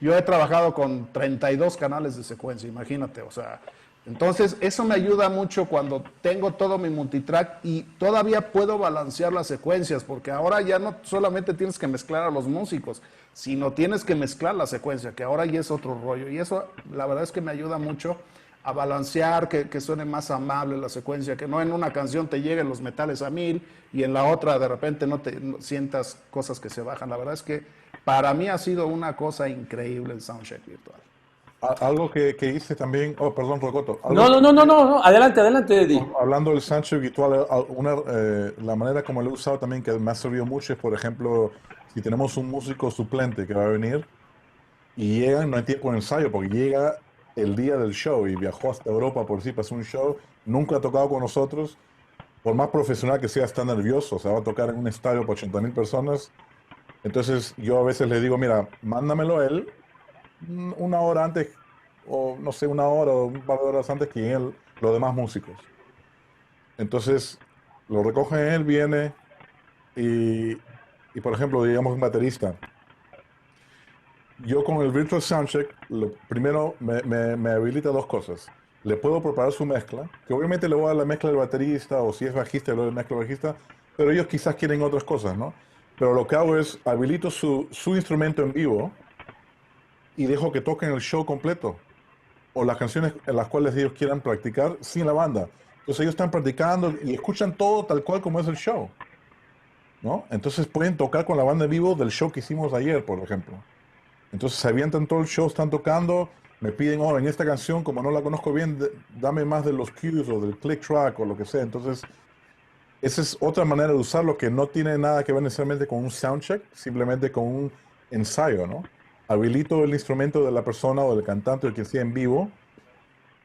Yo he trabajado con 32 canales de secuencia, imagínate, o sea, entonces eso me ayuda mucho cuando tengo todo mi multitrack y todavía puedo balancear las secuencias, porque ahora ya no solamente tienes que mezclar a los músicos, sino tienes que mezclar la secuencia, que ahora ya es otro rollo, y eso la verdad es que me ayuda mucho a balancear, que suene más amable la secuencia, que no en una canción te lleguen los metales a 1000 y en la otra de repente no sientas cosas que se bajan. La verdad es que para mí ha sido una cosa increíble el soundcheck virtual. Algo que hice también, oh, perdón, Rocoto. No, adelante, Eddie. Hablando del soundcheck virtual, la manera como lo he usado también que me ha servido mucho es, por ejemplo, si tenemos un músico suplente que va a venir y llega, no hay tiempo de ensayo porque llega el día del show y viajó hasta Europa por sí para hacer un show, nunca ha tocado con nosotros, por más profesional que sea, está nervioso, o sea, va a tocar en un estadio para 80,000 personas. Entonces yo a veces le digo, mira, mándamelo a él una hora antes, o no sé, una hora o un par de horas antes que lleguen los demás músicos. Entonces lo recoge él, viene y por ejemplo, digamos un baterista. Yo con el Virtual Soundcheck, lo primero me habilita dos cosas. Le puedo preparar su mezcla, que obviamente le voy a dar la mezcla del baterista, o si es bajista, le doy la mezcla del bajista, pero ellos quizás quieren otras cosas, ¿no? Pero lo que hago es habilito su instrumento en vivo y dejo que toquen el show completo, o las canciones en las cuales ellos quieran practicar sin la banda. Entonces ellos están practicando y escuchan todo tal cual como es el show, ¿no? Entonces pueden tocar con la banda en vivo del show que hicimos ayer, por ejemplo. Entonces se avientan todo el show, están tocando, me piden, oh, en esta canción, como no la conozco bien, dame más de los cues o del click track o lo que sea. Entonces, esa es otra manera de usarlo que no tiene nada que ver necesariamente con un soundcheck, simplemente con un ensayo, ¿no? Habilito el instrumento de la persona o del cantante o quien sea en vivo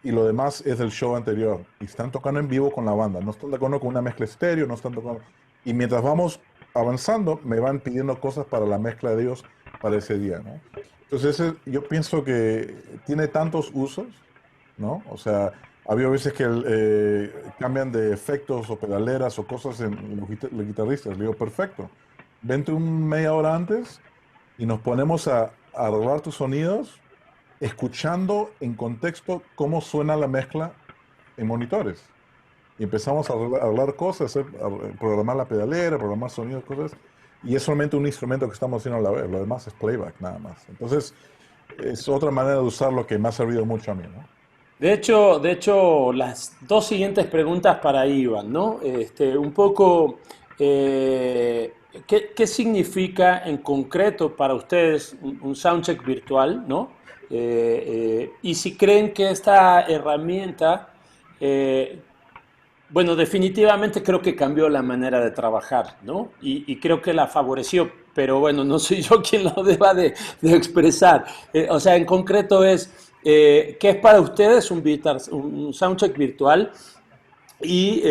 y lo demás es del show anterior. Y están tocando en vivo con la banda, no están tocando con una mezcla estéreo, no están tocando... Y mientras vamos avanzando, me van pidiendo cosas para la mezcla de ellos para ese día, ¿no? Entonces yo pienso que tiene tantos usos, ¿no? O sea, había veces que cambian de efectos o pedaleras o cosas en los guitarristas. Le digo, perfecto, vente media hora antes y nos ponemos a arreglar tus sonidos escuchando en contexto cómo suena la mezcla en monitores. Y empezamos a arreglar cosas, a programar la pedalera, programar sonidos, cosas. Y es solamente un instrumento que estamos haciendo a la vez, lo demás es playback nada más. Entonces, es otra manera de usarlo que me ha servido mucho a mí, ¿no? De hecho, las dos siguientes preguntas para Iván, ¿no? Un poco, ¿qué significa en concreto para ustedes un soundcheck virtual, ¿no? Y si creen que esta herramienta, bueno, definitivamente creo que cambió la manera de trabajar, ¿no? Y creo que la favoreció, pero bueno, no soy yo quien lo deba de expresar. O sea, en concreto es, ¿qué es para ustedes un soundcheck virtual? Y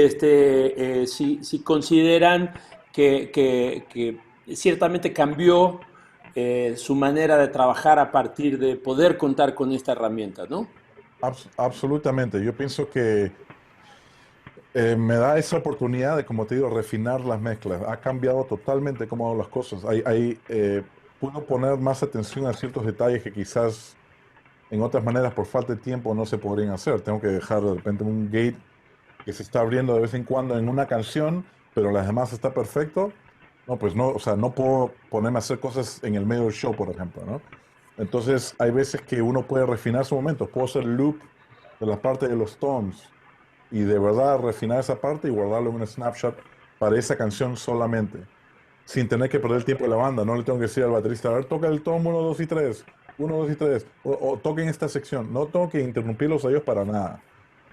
si consideran que ciertamente cambió su manera de trabajar a partir de poder contar con esta herramienta, ¿no? Absolutamente. Yo pienso que me da esa oportunidad de, como te digo, refinar las mezclas. Ha cambiado totalmente cómo hago las cosas. Puedo poner más atención a ciertos detalles que quizás en otras maneras por falta de tiempo no se podrían hacer. Tengo que dejar de repente un gate que se está abriendo de vez en cuando en una canción, pero las demás está perfecto. No, pues no, o sea, no puedo ponerme a hacer cosas en el medio del show, por ejemplo, ¿no? Entonces, hay veces que uno puede refinar su momento. Puedo hacer loop de la parte de los toms y de verdad refinar esa parte y guardarlo en un snapshot para esa canción solamente. sin tener que perder el tiempo de la banda. No le tengo que decir al baterista, a ver, toca el tomo 1, 2 y 3, 1, 2 y 3, o toquen esta sección. No tengo que interrumpirlos a ellos para nada,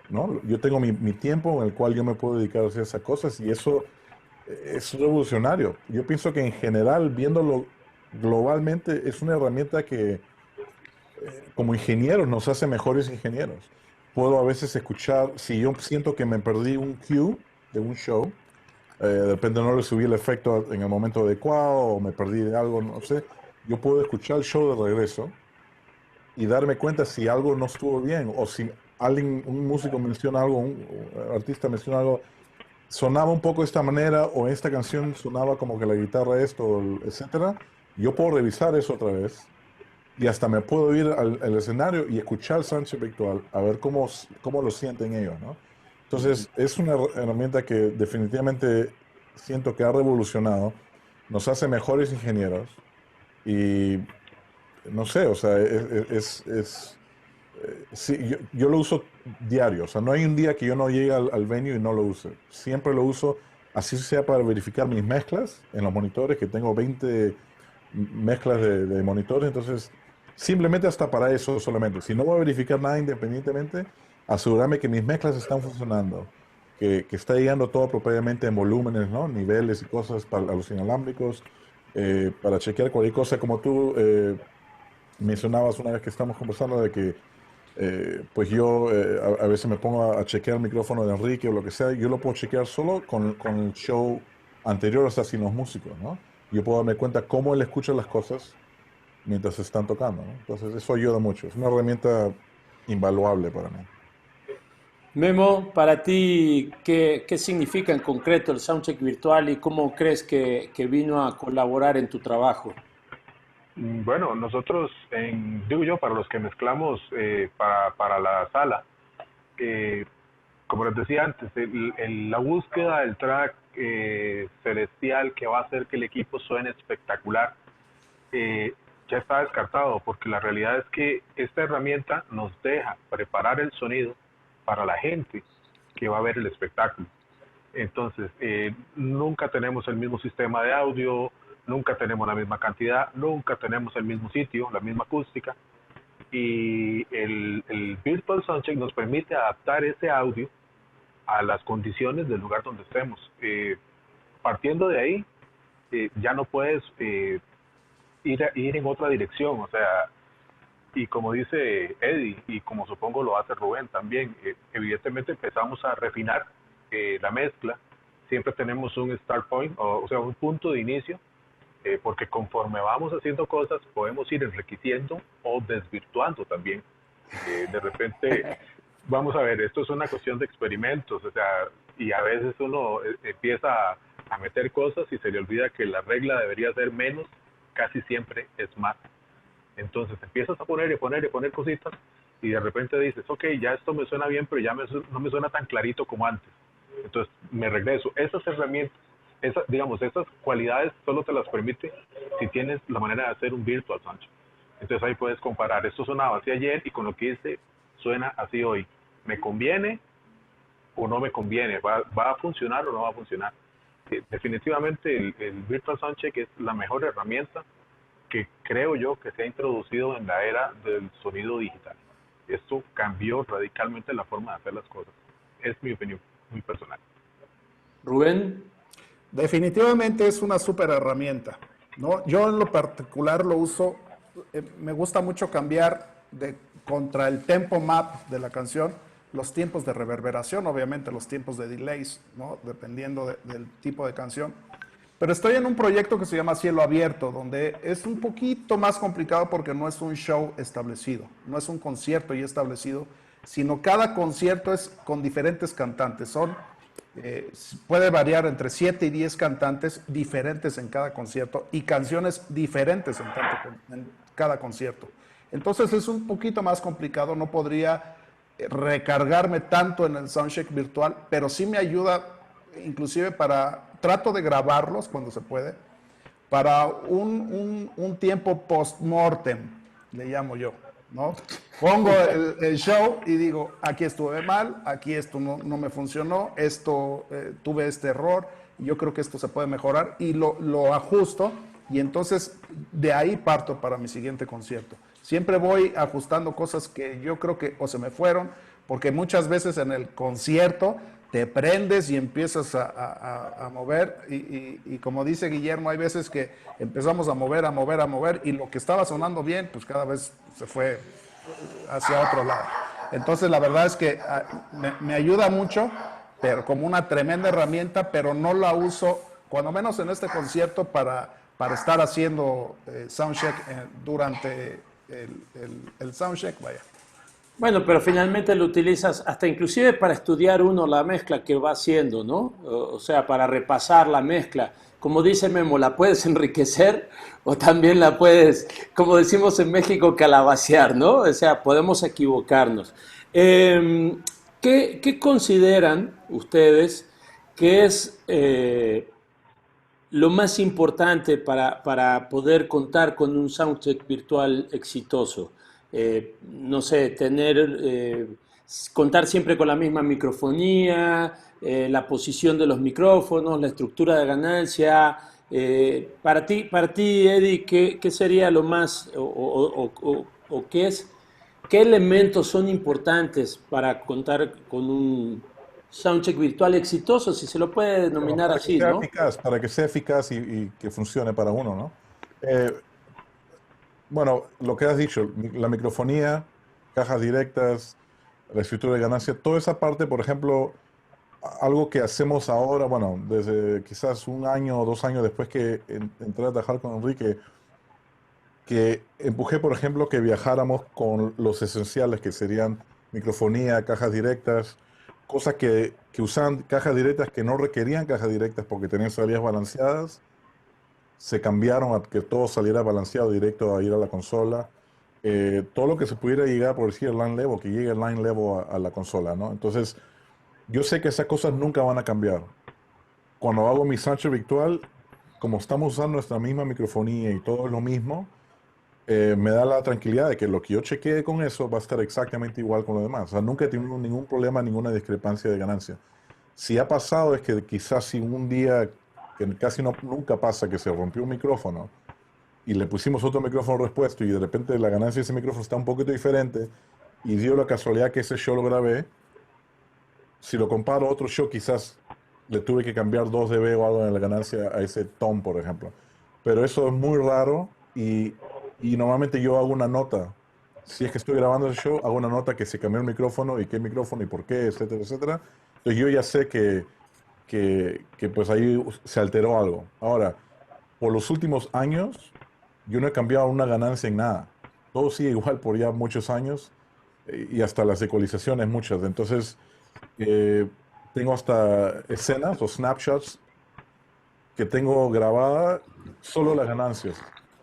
¿no? Yo tengo mi tiempo en el cual yo me puedo dedicar a hacer esas cosas y eso es revolucionario. Yo pienso que en general, viéndolo globalmente, es una herramienta que como ingenieros nos hace mejores ingenieros. Puedo a veces escuchar, si yo siento que me perdí un cue de un show, de repente no le subí el efecto en el momento adecuado o me perdí de algo, no sé, yo puedo escuchar el show de regreso y darme cuenta si algo no estuvo bien o si alguien, un músico menciona algo, un artista menciona algo, sonaba un poco de esta manera o esta canción sonaba como que la guitarra esto, etcétera. Yo puedo revisar eso otra vez y hasta me puedo ir al escenario y escuchar el soundcheck virtual a ver cómo lo sienten ellos, ¿no? Entonces, es una herramienta que definitivamente siento que ha revolucionado, nos hace mejores ingenieros y no sé, o sea, sí, yo lo uso diario, o sea, no hay un día que yo no llegue al venue y no lo use. Siempre lo uso, así sea para verificar mis mezclas en los monitores, que tengo 20 mezclas de monitores, entonces simplemente hasta para eso solamente. Si no voy a verificar nada independientemente, asegurarme que mis mezclas están funcionando, que está llegando todo apropiadamente en volúmenes, ¿no? Niveles y cosas para los inalámbricos, para chequear cualquier cosa, como tú mencionabas una vez que estamos conversando de que pues yo a veces me pongo a chequear el micrófono de Enrique o lo que sea, yo lo puedo chequear solo con el show anterior, o sea, sin los músicos, ¿no? Yo puedo darme cuenta cómo él escucha las cosas mientras se están tocando, ¿no? Entonces eso ayuda mucho, es una herramienta invaluable para mí. Memo, para ti, ¿qué significa en concreto el soundcheck virtual y cómo crees que vino a colaborar en tu trabajo? Bueno, nosotros, digo yo, para los que mezclamos para la sala, eh, como les decía antes, la búsqueda del track celestial que va a hacer que el equipo suene espectacular, ya está descartado, porque la realidad es que esta herramienta nos deja preparar el sonido para la gente que va a ver el espectáculo. Entonces, nunca tenemos el mismo sistema de audio, nunca tenemos la misma cantidad, nunca tenemos el mismo sitio, la misma acústica. Y el Virtual Soundcheck nos permite adaptar ese audio a las condiciones del lugar donde estemos. Partiendo de ahí, ya no puedes ir en otra dirección. O sea, y como dice Eddie, y como supongo lo hace Rubén también, evidentemente empezamos a refinar la mezcla. Siempre tenemos un start point, o sea, un punto de inicio, porque conforme vamos haciendo cosas podemos ir enriqueciendo o desvirtuando también. De repente, vamos a ver, esto es una cuestión de experimentos, o sea, y a veces uno empieza a meter cosas y se le olvida que la regla debería ser menos, casi siempre es más. Entonces empiezas a poner y poner y poner cositas y de repente dices, ok, ya esto me suena bien, pero ya no me suena tan clarito como antes. Entonces me regreso. Esas herramientas, digamos, esas cualidades solo te las permite si tienes la manera de hacer un virtual soundcheck. Entonces ahí puedes comparar, esto sonaba así ayer y con lo que hice suena así hoy. ¿Me conviene o no me conviene? ¿Va a funcionar o no va a funcionar? Definitivamente el virtual soundcheck es la mejor herramienta que creo yo que se ha introducido en la era del sonido digital. Esto cambió radicalmente la forma de hacer las cosas. Es mi opinión muy personal. Rubén. Definitivamente es una súper herramienta, ¿no? Yo en lo particular lo uso, me gusta mucho cambiar contra el tempo map de la canción, los tiempos de reverberación, obviamente los tiempos de delays, ¿no? Dependiendo del tipo de canción. Pero estoy en un proyecto que se llama Cielo Abierto, donde es un poquito más complicado porque no es un show establecido, no es un concierto ya establecido, sino cada concierto es con diferentes cantantes. Puede variar entre 7 y 10 cantantes diferentes en cada concierto y canciones diferentes en cada concierto. Entonces es un poquito más complicado, no podría recargarme tanto en el soundcheck virtual, pero sí me ayuda inclusive trato de grabarlos cuando se puede, para un tiempo post-mortem, le llamo yo, ¿no? Pongo el show y digo, aquí estuve mal, aquí esto no me funcionó, esto tuve este error, yo creo que esto se puede mejorar y lo ajusto y entonces de ahí parto para mi siguiente concierto. Siempre voy ajustando cosas que yo creo que o se me fueron, porque muchas veces en el concierto te prendes y empiezas a mover y como dice Guillermo, hay veces que empezamos a mover y lo que estaba sonando bien, pues cada vez se fue hacia otro lado. Entonces la verdad es que me ayuda mucho, pero como una tremenda herramienta, pero no la uso, cuando menos en este concierto, para estar haciendo soundcheck durante el soundcheck, vaya. Bueno, pero finalmente lo utilizas hasta inclusive para estudiar uno la mezcla que va haciendo, ¿no? O sea, para repasar la mezcla. Como dice Memo, la puedes enriquecer o también la puedes, como decimos en México, calabacear, ¿no? O sea, podemos equivocarnos. ¿Qué consideran ustedes que es lo más importante para poder contar con un soundcheck virtual exitoso? No sé, contar siempre con la misma microfonía, la posición de los micrófonos, la estructura de ganancia. Para ti, Eddie, ¿qué sería lo más o qué elementos son importantes para contar con un soundcheck virtual exitoso, si se lo puede Bueno, denominar así, ¿no? para que sea eficaz y que funcione para uno, ¿no? Eh, bueno, lo que has dicho, la microfonía, cajas directas, la estructura de ganancia, toda esa parte, por ejemplo, algo que hacemos ahora, bueno, desde quizás un año o 2 años después que entré a trabajar con Enrique, que empujé, por ejemplo, que viajáramos con los esenciales, que serían microfonía, cajas directas, cosas que usaban cajas directas que no requerían cajas directas porque tenían salidas balanceadas, se cambiaron a que todo saliera balanceado directo a ir a la consola. Todo lo que se pudiera llegar, por decir, el line level, que llegue el line level a la consola, ¿no? Entonces, yo sé que esas cosas nunca van a cambiar. Cuando hago mi soundcheck virtual, como estamos usando nuestra misma microfonía y todo es lo mismo, me da la tranquilidad de que lo que yo chequee con eso va a estar exactamente igual con lo demás. O sea, nunca he tenido ningún problema, ninguna discrepancia de ganancia. Si ha pasado es que quizás si un día, que casi nunca pasa, que se rompió un micrófono y le pusimos otro micrófono repuesto y de repente la ganancia de ese micrófono está un poquito diferente y dio la casualidad que ese show lo grabé, si lo comparo a otro show quizás le tuve que cambiar 2 dB o algo en la ganancia a ese tom, por ejemplo. Pero eso es muy raro y normalmente yo hago una nota. Si es que estoy grabando el show, hago una nota que se cambió el micrófono y qué micrófono y por qué, etcétera, etcétera. Entonces yo ya sé que pues ahí se alteró algo. Ahora, por los últimos años, yo no he cambiado una ganancia en nada. Todo sigue igual por ya muchos años y hasta las ecualizaciones muchas. Entonces, eh, tengo hasta escenas o snapshots que tengo grabada solo las ganancias.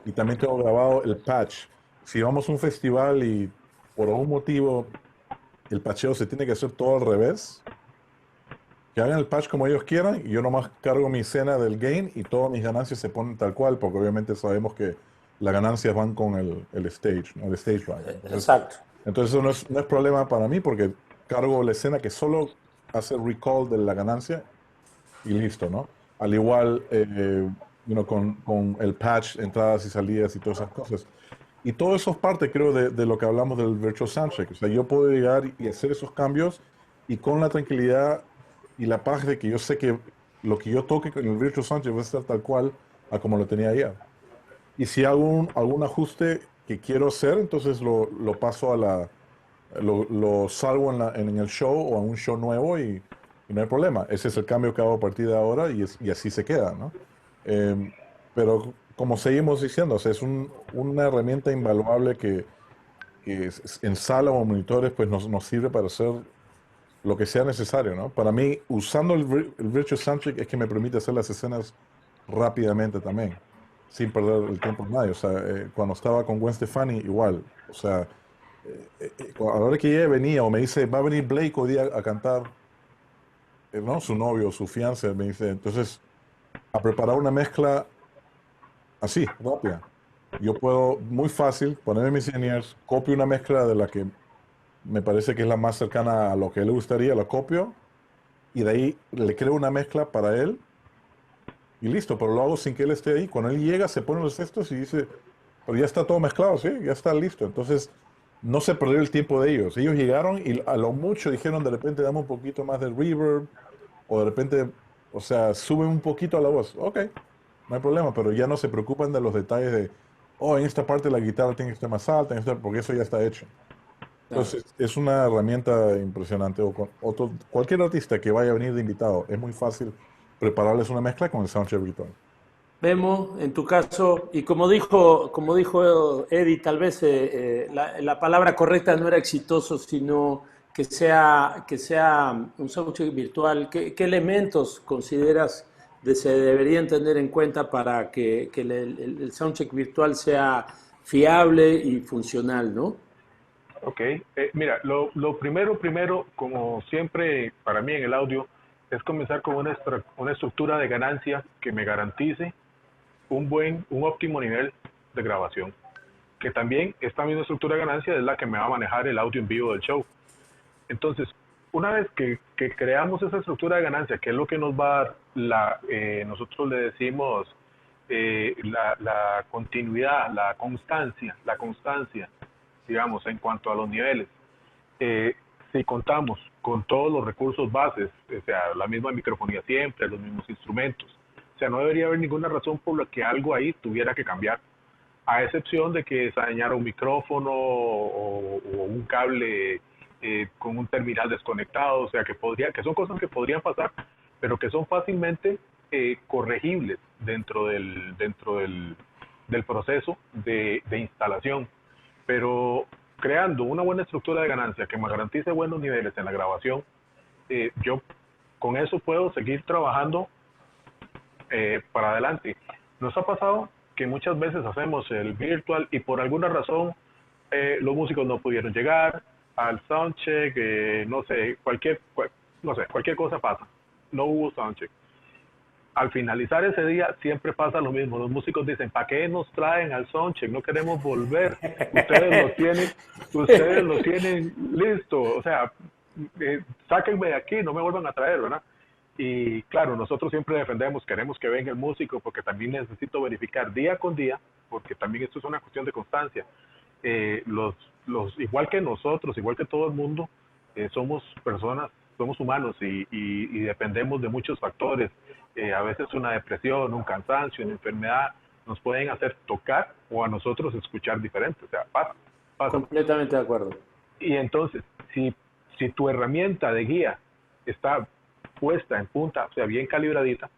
Y también tengo grabado el patch. Si vamos a un festival y por algún motivo el patcheo se tiene que hacer todo al revés, que hagan el patch como ellos quieran y yo nomás cargo mi escena del gain y todas mis ganancias se ponen tal cual, porque obviamente sabemos que las ganancias van con el stage, ¿no? El stage run. Exacto. Entonces eso no es problema para mí porque cargo la escena que solo hace recall de la ganancia y listo, ¿no? Al igual con el patch, entradas y salidas y todas esas cosas. Y todo eso es parte, creo, de lo que hablamos del Virtual Soundcheck. O sea, yo puedo llegar y hacer esos cambios y con la tranquilidad y la paz de que yo sé que lo que yo toque con el Virtual Soundcheck va a estar tal cual a como lo tenía ayer. Y si hago algún ajuste que quiero hacer, entonces lo paso lo salgo en el show o en un show nuevo y no hay problema. Ese es el cambio que hago a partir de ahora y así se queda, ¿no? Pero como seguimos diciendo, o sea, es una herramienta invaluable que en sala o monitores pues nos sirve para hacer lo que sea necesario, ¿no? Para mí, usando el Virtual Soundcheck es que me permite hacer las escenas rápidamente también, sin perder el tiempo en nadie. O sea, cuando estaba con Gwen Stefani, igual. O sea, a la hora que ella venía o me dice, va a venir Blake hoy día a cantar, ¿no? Su novio, su fiancé, me dice, entonces, a preparar una mezcla así, rápida. Yo puedo muy fácil ponerme mis in-ears, copio una mezcla de la que me parece que es la más cercana a lo que le gustaría, la copio y de ahí le creo una mezcla para él y listo, pero lo hago sin que él esté ahí. Cuando él llega, se pone los textos y dice, pero ya está todo mezclado, sí, ya está listo. Entonces, no se perdió el tiempo de ellos. Ellos llegaron y a lo mucho dijeron, de repente damos un poquito más de reverb, o de repente, o sea, suben un poquito a la voz. Ok, no hay problema, pero ya no se preocupan de los detalles de, oh, en esta parte la guitarra tiene que estar más alta, porque eso ya está hecho. Claro. Entonces, es una herramienta impresionante. Cualquier artista que vaya a venir de invitado, es muy fácil prepararles una mezcla con el Soundcheck virtual. Memo, en tu caso, y como dijo Eddie, tal vez la palabra correcta no era exitoso, sino que sea un soundcheck virtual. ¿Qué elementos consideras se deberían tener en cuenta para que el soundcheck virtual sea fiable y funcional, ¿no? Ok, mira, lo primero, como siempre para mí en el audio, es comenzar con una estructura de ganancia que me garantice un óptimo nivel de grabación. Que también esta misma estructura de ganancia es la que me va a manejar el audio en vivo del show. Entonces, una vez que creamos esa estructura de ganancia, que es lo que nos va a dar nosotros le decimos la continuidad, la constancia, digamos, en cuanto a los niveles. Si contamos con todos los recursos bases, o sea, la misma microfonía siempre, los mismos instrumentos, o sea, no debería haber ninguna razón por la que algo ahí tuviera que cambiar, a excepción de que se dañara un micrófono o un cable con un terminal desconectado, o sea, que son cosas que podrían pasar, pero que son fácilmente corregibles dentro del proceso de instalación. Pero creando una buena estructura de ganancia que me garantice buenos niveles en la grabación, yo con eso puedo seguir trabajando para adelante. Nos ha pasado que muchas veces hacemos el virtual y por alguna razón los músicos no pudieron llegar al soundcheck, no sé, cualquier cosa pasa, no hubo soundcheck. Al finalizar ese día siempre pasa lo mismo, los músicos dicen, ¿para qué nos traen al soundcheck? No queremos volver, ustedes lo tienen listo, o sea, sáquenme de aquí, no me vuelvan a traer, ¿verdad? Y claro, nosotros siempre defendemos, queremos que venga el músico, porque también necesito verificar día con día, porque también esto es una cuestión de constancia. Igual que nosotros, igual que todo el mundo, somos personas, somos humanos y dependemos de muchos factores. A veces una depresión, un cansancio, una enfermedad nos pueden hacer tocar o a nosotros escuchar diferente. O sea, pasa. Completamente de acuerdo. Y entonces, si tu herramienta de guía está puesta en punta, o sea, bien calibradita,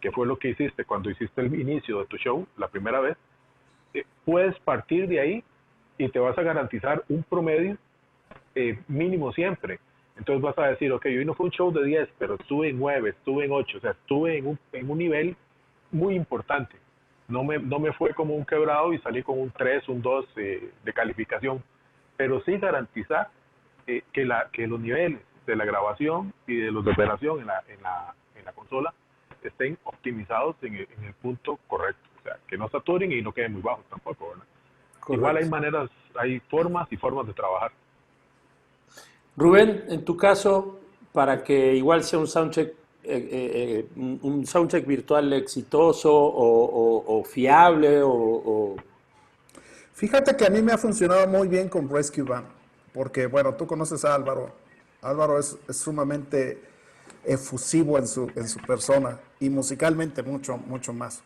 que fue lo que hiciste cuando hiciste el inicio de tu show la primera vez, puedes partir de ahí y te vas a garantizar un promedio mínimo siempre. Entonces vas a decir, ok, hoy no fue un show de 10, pero estuve en 9, estuve en 8, o sea, estuve en un nivel muy importante. No me fue como un quebrado y salí con un 3, un 2 de calificación, pero sí garantizar que los niveles de la grabación y de los de operación en la consola estén optimizados en el punto correcto, o sea, que no saturen y no queden muy bajos tampoco, ¿verdad? Correcto. Igual hay maneras, hay formas y formas de trabajar. Rubén, en tu caso, para que igual sea un soundcheck virtual exitoso o fiable Fíjate que a mí me ha funcionado muy bien con Rescue Band, porque bueno, tú conoces a Álvaro. Álvaro es sumamente efusivo en su persona y musicalmente mucho, mucho más.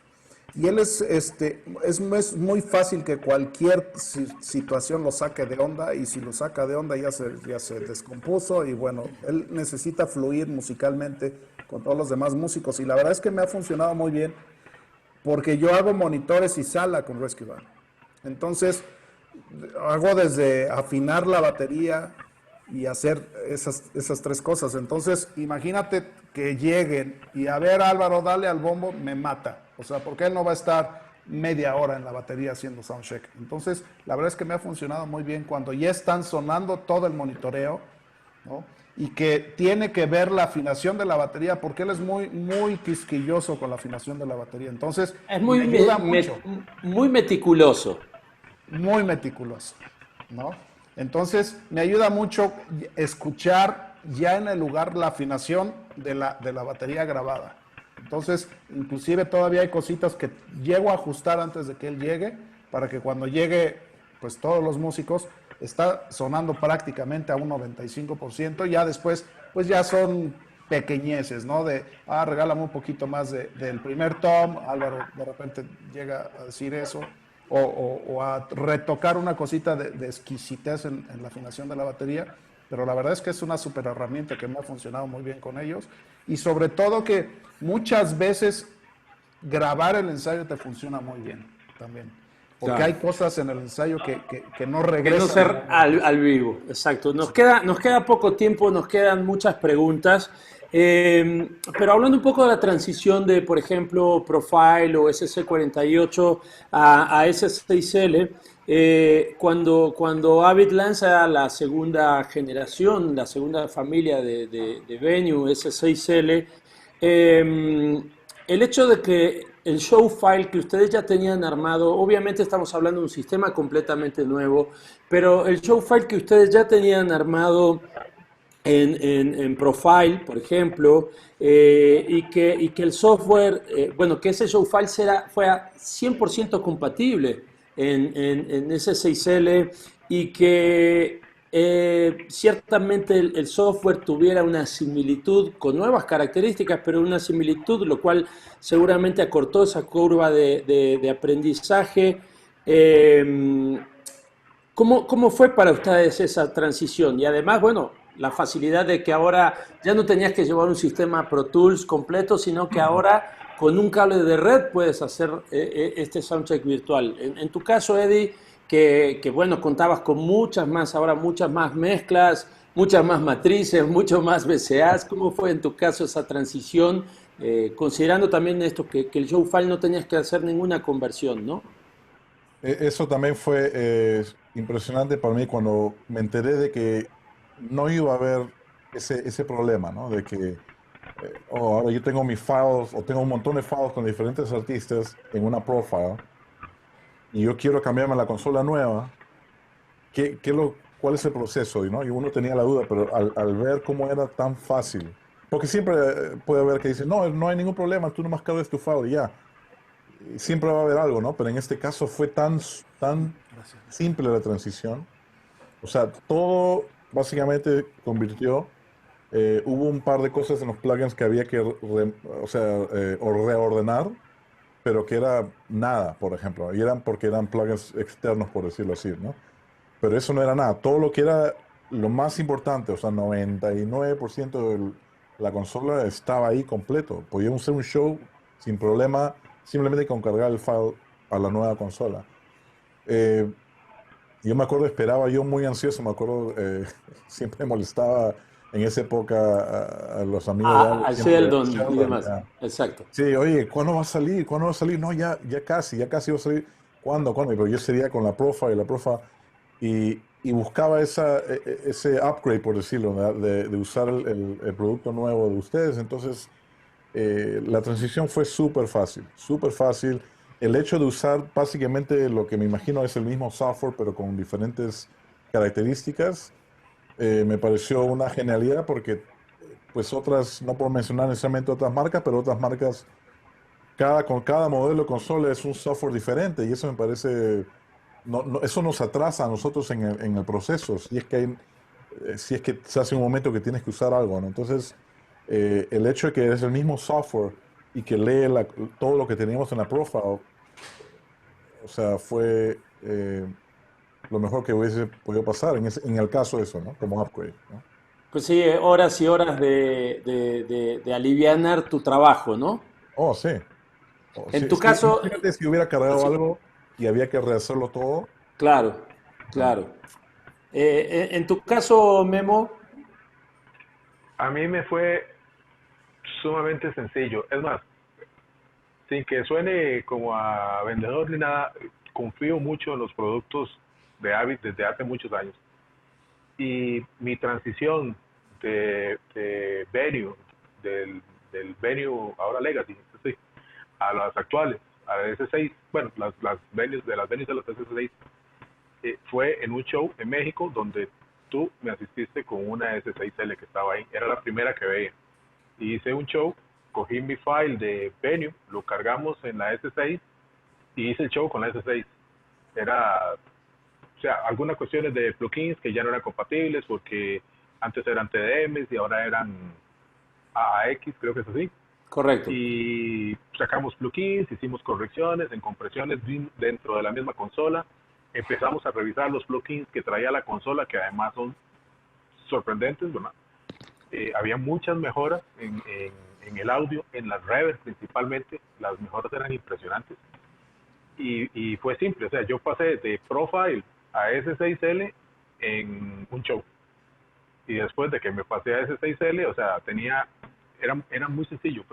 Y él es muy fácil que cualquier situación lo saque de onda, y si lo saca de onda ya se descompuso, y bueno, él necesita fluir musicalmente con todos los demás músicos, y la verdad es que me ha funcionado muy bien porque yo hago monitores y sala con Rescue Band. Entonces hago desde afinar la batería y hacer esas tres cosas. Entonces imagínate que lleguen y a ver, Álvaro, dale al bombo, me mata. O sea, porque él no va a estar media hora en la batería haciendo soundcheck. Entonces, la verdad es que me ha funcionado muy bien cuando ya están sonando todo el monitoreo, ¿no? Y que tiene que ver la afinación de la batería, porque él es muy, muy quisquilloso con la afinación de la batería. Entonces, es muy, me ayuda mucho. Muy meticuloso. Muy meticuloso, ¿no? Entonces, me ayuda mucho escuchar ya en el lugar la afinación de la batería grabada. Entonces, inclusive todavía hay cositas que llego a ajustar antes de que él llegue, para que cuando llegue, pues todos los músicos, está sonando prácticamente a un 95%, ya después, pues ya son pequeñeces, ¿no? Regálame un poquito más del primer tom, Álvaro de repente llega a decir eso, o a retocar una cosita de exquisitez en la afinación de la batería, pero la verdad es que es una super herramienta que me ha funcionado muy bien con ellos, y sobre todo que muchas veces grabar el ensayo te funciona muy bien también, porque hay Claro. cosas en el ensayo que no Que no regresan. ser al vivo, exacto. Nos queda poco tiempo, nos quedan muchas preguntas, pero hablando un poco de la transición de, por ejemplo, Profile o SC48 a S6L, cuando Avid lanza la segunda generación, la segunda familia de Venue S6L, el hecho de que el show file que ustedes ya tenían armado, obviamente estamos hablando de un sistema completamente nuevo, pero el show file que ustedes ya tenían armado en Profile, por ejemplo, y que el software, bueno, que ese show file fuera 100% compatible en S6L y que ciertamente el software tuviera una similitud con nuevas características, pero una similitud, lo cual seguramente acortó esa curva de aprendizaje. ¿Cómo fue para ustedes esa transición? Y además, bueno, la facilidad de que ahora ya no tenías que llevar un sistema Pro Tools completo, sino que ahora con un cable de red puedes hacer este soundcheck virtual. En tu caso, Eddie, bueno, contabas con ahora muchas más mezclas, muchas más matrices, muchos más VCAs. ¿Cómo fue en tu caso esa transición? Considerando también esto, que el show file no tenías que hacer ninguna conversión, ¿no? Eso también fue impresionante para mí cuando me enteré de que no iba a haber ese problema, ¿no? De que ahora yo tengo mis files o tengo un montón de files con diferentes artistas en una profile y yo quiero cambiarme a la consola nueva. ¿Cuál es el proceso? ¿No? Y uno tenía la duda, pero al ver cómo era tan fácil, porque siempre puede haber que dice, no, no hay ningún problema, tú nomás cargas tu file y ya. Y siempre va a haber algo, ¿no? Pero en este caso fue tan simple la transición. O sea, todo básicamente convirtió. Hubo un par de cosas en los plugins que había que o sea, o reordenar, pero que era nada, por ejemplo. Y eran porque eran plugins externos, por decirlo así, ¿no? Pero eso no era nada. Todo lo que era lo más importante, o sea, 99% de la consola estaba ahí completo. Podíamos hacer un show sin problema, simplemente con cargar el file a la nueva consola. Eh, yo me acuerdo, esperaba yo muy ansioso, me acuerdo, siempre molestaba en esa época a los amigos de Alex, A siempre Sheldon y Sheldon, demás. Exacto. sí, oye, ¿cuándo va a salir? ¿Cuándo va a salir? No, ya casi va a salir. ¿Cuándo? ¿Cuándo? Pero yo sería con la profa, y buscaba ese upgrade, por decirlo, ¿verdad? De usar el producto nuevo de ustedes. Entonces, la transición fue súper fácil, súper fácil. El hecho de usar básicamente lo que me imagino es el mismo software, pero con diferentes características, me pareció una genialidad porque, pues otras, no puedo mencionar necesariamente otras marcas, pero otras marcas con cada modelo de consola es un software diferente y eso me parece, eso nos atrasa a nosotros en el proceso, si es que se hace un momento que tienes que usar algo, ¿no? Entonces, el hecho de que es el mismo software y que lee todo lo que teníamos en la profile, o sea, fue lo mejor que hubiese podido pasar en el caso de eso, ¿no? Como upgrade, ¿no? Pues sí, horas y horas de alivianar tu trabajo, ¿no? Oh, sí. En tu Sí, caso, imagínate si hubiera cargado sí, algo y había que rehacerlo todo. claro, claro. En tu caso, Memo, A mí me fue sumamente sencillo. Es más, sin que suene como a vendedor ni nada, confío mucho en los productos de Avid desde hace muchos años. Y mi transición de Venue, del Venue ahora Legacy, sí, a las actuales, a la S6, bueno, las venues de las S6, fue en un show en México donde tú me asististe con una S6L que estaba ahí. Era la primera que veía. Y hice un show cogí mi file de Venue, lo cargamos en la S6 y hice el show con la S6. Era, o sea, algunas cuestiones de plugins que ya no eran compatibles porque antes eran TDMs y ahora eran AAX, creo que es así. Correcto. Y sacamos plugins, hicimos correcciones en compresiones dentro de la misma consola. Empezamos a revisar los plugins que traía la consola, que además son sorprendentes, ¿verdad? Había muchas mejoras en el audio, en las reverb principalmente. Las mejoras eran impresionantes. Y fue simple, o sea, yo pasé de Profile a S6L en un show. Y después de que me pasé a S6L, o sea, era muy sencillo.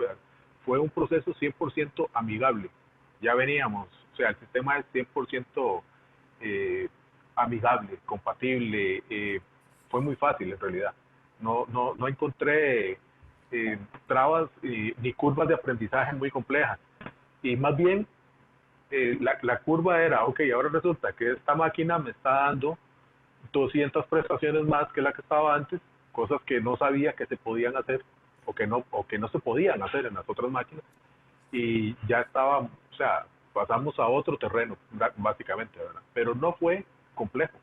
Fue un proceso 100% amigable. Ya veníamos, o sea, el sistema es 100% amigable, compatible. Fue muy fácil en realidad. No encontré trabas ni curvas de aprendizaje muy complejas. Y más bien, la curva era, ok, ahora resulta que esta máquina me está dando 200 prestaciones más que la que estaba antes, cosas que no sabía que se podían hacer o que no se podían hacer en las otras máquinas, y ya estaba, o sea, pasamos a otro terreno, básicamente, ¿verdad? Pero no fue complejo.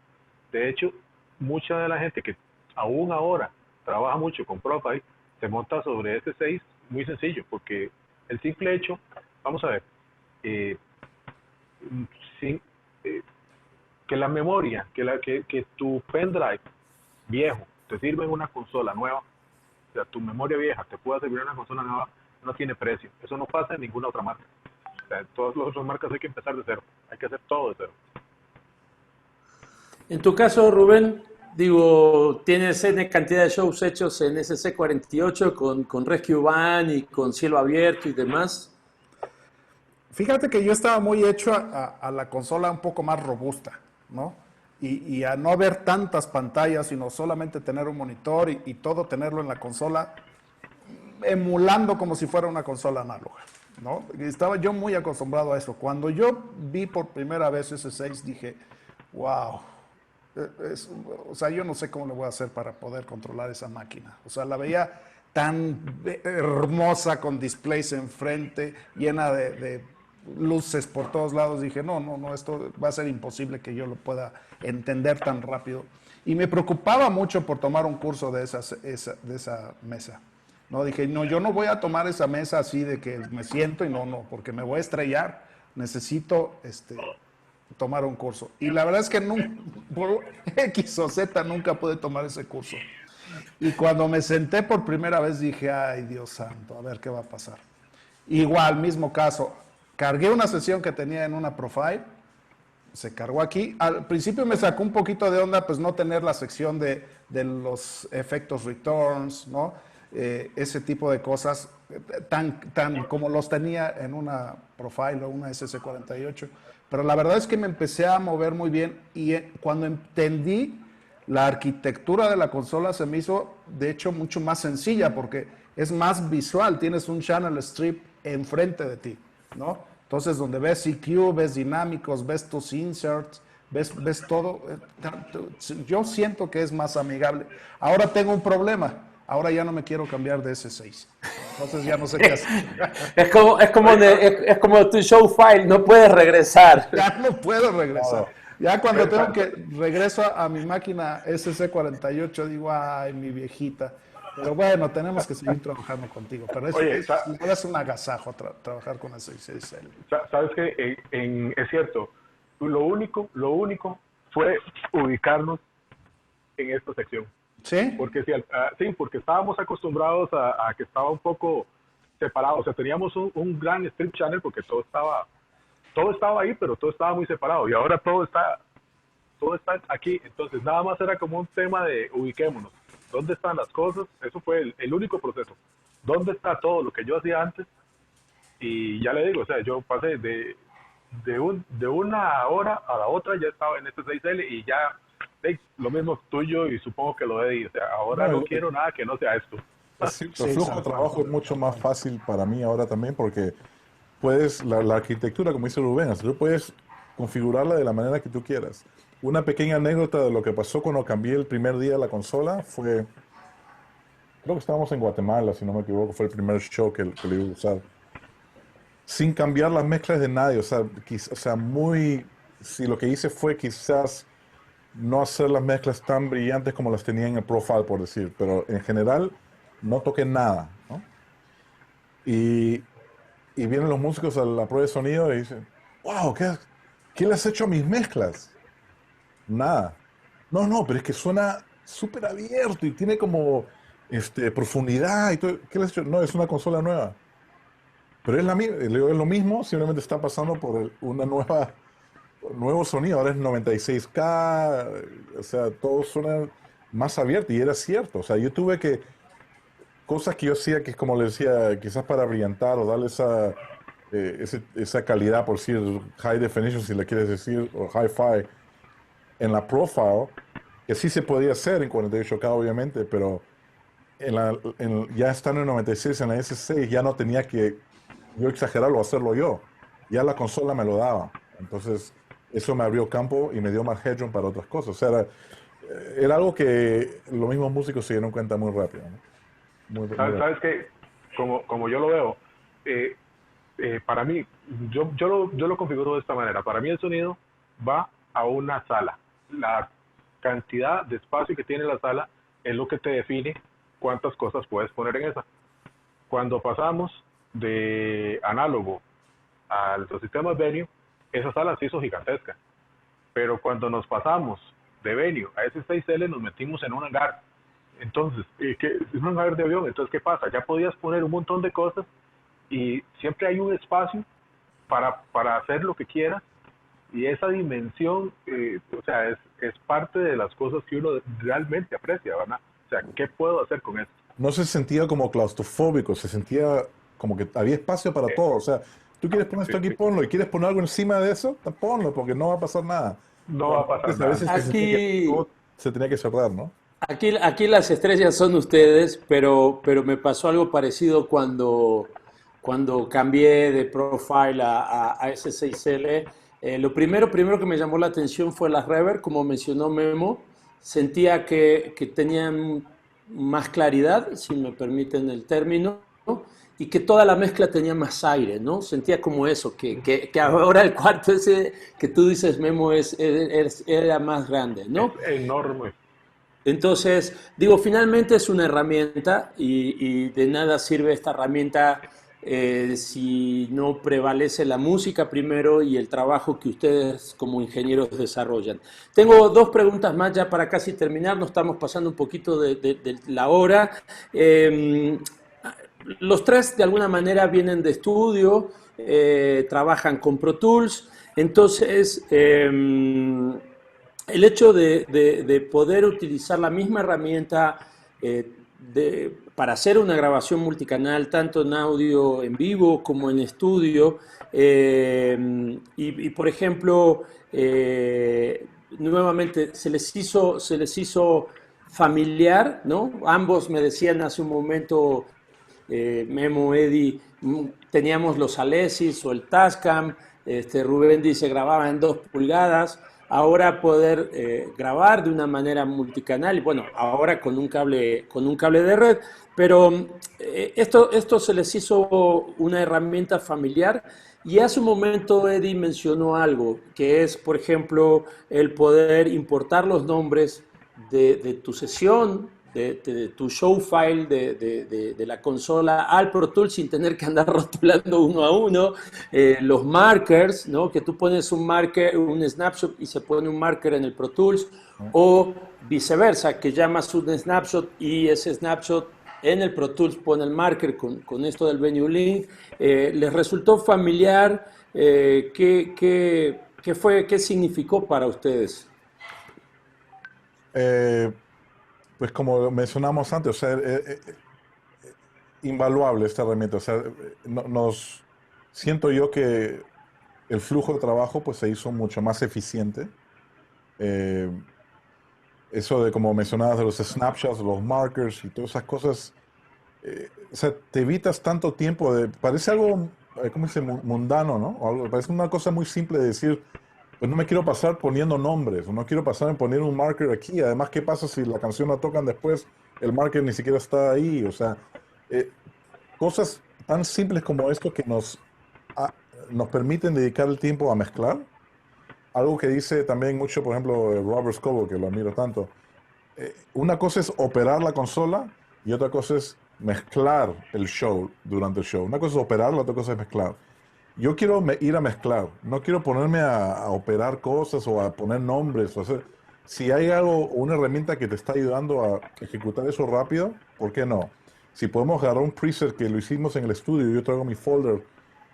De hecho, mucha de la gente que aún ahora trabaja mucho con Profile se monta sobre S6 muy sencillo, porque el simple hecho, vamos a ver, sin, que la memoria, que tu pendrive viejo te sirve en una consola nueva, o sea, tu memoria vieja te pueda servir en una consola nueva, no tiene precio. Eso no pasa en ninguna otra marca. O sea, en todas las otras marcas hay que empezar de cero, hay que hacer todo de cero. En tu caso, Rubén, digo, tienes N cantidad de shows hechos en SC48 con Rescue Band y con cielo abierto y demás. Fíjate que yo estaba muy hecho a la consola un poco más robusta, ¿no? Y a no ver tantas pantallas, sino solamente tener un monitor y todo tenerlo en la consola, emulando como si fuera una consola análoga, ¿no? Y estaba yo muy acostumbrado a eso. Cuando yo vi por primera vez ese 6, dije, wow, o sea, yo no sé cómo le voy a hacer para poder controlar esa máquina. O sea, la veía tan hermosa, con displays enfrente, llena de luces por todos lados. Dije, no, esto va a ser imposible que yo lo pueda entender tan rápido. Y me preocupaba mucho por tomar un curso de esa mesa. No, dije, no, yo no voy a tomar esa mesa así de que me siento y no, porque me voy a estrellar. Necesito tomar un curso. Y la verdad es que por X o Z nunca pude tomar ese curso. Y cuando me senté por primera vez dije, ay, Dios santo, a ver qué va a pasar. Igual, mismo caso, cargué una sesión que tenía en una Profile, se cargó aquí. Al principio me sacó un poquito de onda, pues no tener la sección de los efectos returns, ¿no? Ese tipo de cosas, tan como los tenía en una Profile o una SC48. Pero la verdad es que me empecé a mover muy bien y cuando entendí la arquitectura de la consola se me hizo, de hecho, mucho más sencilla porque es más visual. Tienes un channel strip enfrente de ti, ¿no? Entonces, donde ves EQ, ves dinámicos, ves tus inserts, ves todo. Yo siento que es más amigable. Ahora tengo un problema. Ahora ya no me quiero cambiar de S6. Entonces ya no sé qué hacer. Es como tu show file, no puedes regresar. Ya no puedo regresar. Ya cuando tengo que regreso a mi máquina SC48 digo, ay, mi viejita. Pero bueno, tenemos que seguir trabajando contigo. Pero es un agasajo trabajar con S6L. Sabes que es cierto, lo único fue ubicarnos en esta sección. ¿Sí? Porque sí, porque estábamos acostumbrados a que estaba un poco separado. O sea, teníamos un gran strip channel porque todo estaba ahí, pero todo estaba muy separado. Y ahora todo está aquí. Entonces, nada más era como un tema de ubiquémonos. ¿Dónde están las cosas? Eso fue el único proceso. ¿Dónde está todo lo que yo hacía antes? Y ya le digo, o sea, yo pasé de una hora a la otra, ya estaba en este 6L y ya lo mismo tuyo y supongo que lo de ahí. O sea, ahora no quiero nada que no sea esto. El flujo de trabajo es mucho más fácil para mí ahora también porque puedes, la arquitectura, como dice Rubén, o sea, tú puedes configurarla de la manera que tú quieras. Una pequeña anécdota de lo que pasó cuando cambié el primer día la consola fue creo que estábamos en Guatemala, si no me equivoco, fue el primer show que le iba a usar. Sin cambiar las mezclas de nadie, o sea, o sea, si lo que hice fue quizás no hacer las mezclas tan brillantes como las tenía en el profile, por decir, pero en general no toqué nada, ¿no? Y, y vienen los músicos a la prueba de sonido y dicen, wow, ¿qué le has hecho a mis mezclas? Nada. No, no, pero es que suena súper abierto y tiene como profundidad y todo. ¿Qué le has hecho? No, es una consola nueva. Pero es lo mismo, simplemente está pasando por una nuevo sonido. Ahora es 96K, o sea, todo suena más abierto y era cierto. O sea, yo tuve que, cosas que yo hacía que es como le decía, quizás para brillantar o darle esa calidad, por decir high definition, si le quieres decir, o hi-fi, en la profile, que sí se podía hacer en 48K obviamente, pero ya estando en 96 en la S6 ya no tenía que yo exagerarlo, hacerlo yo. Ya la consola me lo daba. Entonces, eso me abrió campo y me dio más headroom para otras cosas. O sea, era algo que los mismos músicos se dieron cuenta muy rápido, ¿no? Muy rápido. ¿Sabes qué? Como yo lo veo, para mí, yo lo configuro de esta manera. Para mí el sonido va a una sala. La cantidad de espacio que tiene la sala es lo que te define cuántas cosas puedes poner en esa. Cuando pasamos de análogo a los sistemas Venue, esa sala se hizo gigantesca. Pero cuando nos pasamos de Venue a S6L nos metimos en un hangar. Entonces, es un hangar de avión. Entonces, ¿qué pasa? Ya podías poner un montón de cosas y siempre hay un espacio para hacer lo que quieras. Y esa dimensión, o sea, es parte de las cosas que uno realmente aprecia, ¿verdad? O sea, ¿qué puedo hacer con eso? No se sentía como claustrofóbico, se sentía como que había espacio para todo. O sea, tú quieres poner esto aquí, ponlo. Y quieres poner algo encima de eso, ponlo, porque no va a pasar nada. No va a pasar Entonces, a nada. veces se sentía que todo se tenía que cerrar, ¿no? Aquí las estrellas son ustedes, pero me pasó algo parecido cuando cambié de profile a S6L. Lo primero que me llamó la atención fue las reverb, como mencionó Memo. Sentía que tenían más claridad, si me permiten el término, ¿no? Y que toda la mezcla tenía más aire, ¿no? Sentía como eso, que ahora el cuarto ese que tú dices, Memo, era más grande, ¿no? Es enorme. Entonces, digo, finalmente es una herramienta y de nada sirve esta herramienta si no prevalece la música primero y el trabajo que ustedes como ingenieros desarrollan. Tengo dos preguntas más ya para casi terminar, nos estamos pasando un poquito de la hora. Los tres de alguna manera vienen de estudio, trabajan con Pro Tools, entonces el hecho de poder utilizar la misma herramienta para hacer una grabación multicanal, tanto en audio en vivo como en estudio, y por ejemplo, nuevamente se les hizo familiar, ¿no? Ambos me decían hace un momento, Memo, Eddie, teníamos los Alesis o el Tascam, Rubén dice grababa en 2 pulgadas, ahora poder grabar de una manera multicanal, y bueno, ahora con un cable de red, pero esto se les hizo una herramienta familiar. Y hace un momento Eddie mencionó algo, que es, por ejemplo, el poder importar los nombres de tu sesión, de tu show file de la consola al Pro Tools sin tener que andar rotulando uno a uno, los markers, ¿no? Que tú pones un marker, un snapshot y se pone un marker en el Pro Tools, o viceversa, que llamas un snapshot y ese snapshot en el Pro Tools pone el marker con esto del Venue Link. ¿Les resultó familiar? ¿Qué significó para ustedes? Pues como mencionamos antes, o sea, invaluable esta herramienta. O sea, siento yo que el flujo de trabajo pues se hizo mucho más eficiente. Eh, Eso de como mencionabas de los snapshots, los markers y todas esas cosas, o sea, te evitas tanto tiempo parece algo, ¿cómo dice? Mundano, ¿no? Parece una cosa muy simple de decir, pues no me quiero pasar poniendo nombres, no quiero pasar en poner un marker aquí. Además, ¿qué pasa si la canción la tocan después el market ni siquiera está ahí. O sea, eh, cosas tan simples como esto que a- nos permiten dedicar el tiempo a mezclar. Algo que dice también mucho, por ejemplo, Robert Scoble, que lo admiro tanto. Una cosa es operar la consola y otra cosa es mezclar el show durante el show. Una cosa es operar, la otra cosa es mezclar. Yo quiero ir a mezclar, no quiero ponerme a operar cosas o a poner nombres. O hacer, si hay algo, una herramienta que te está ayudando a ejecutar eso rápido, ¿por qué no? Si podemos agarrar un preset que lo hicimos en el estudio, yo traigo mi folder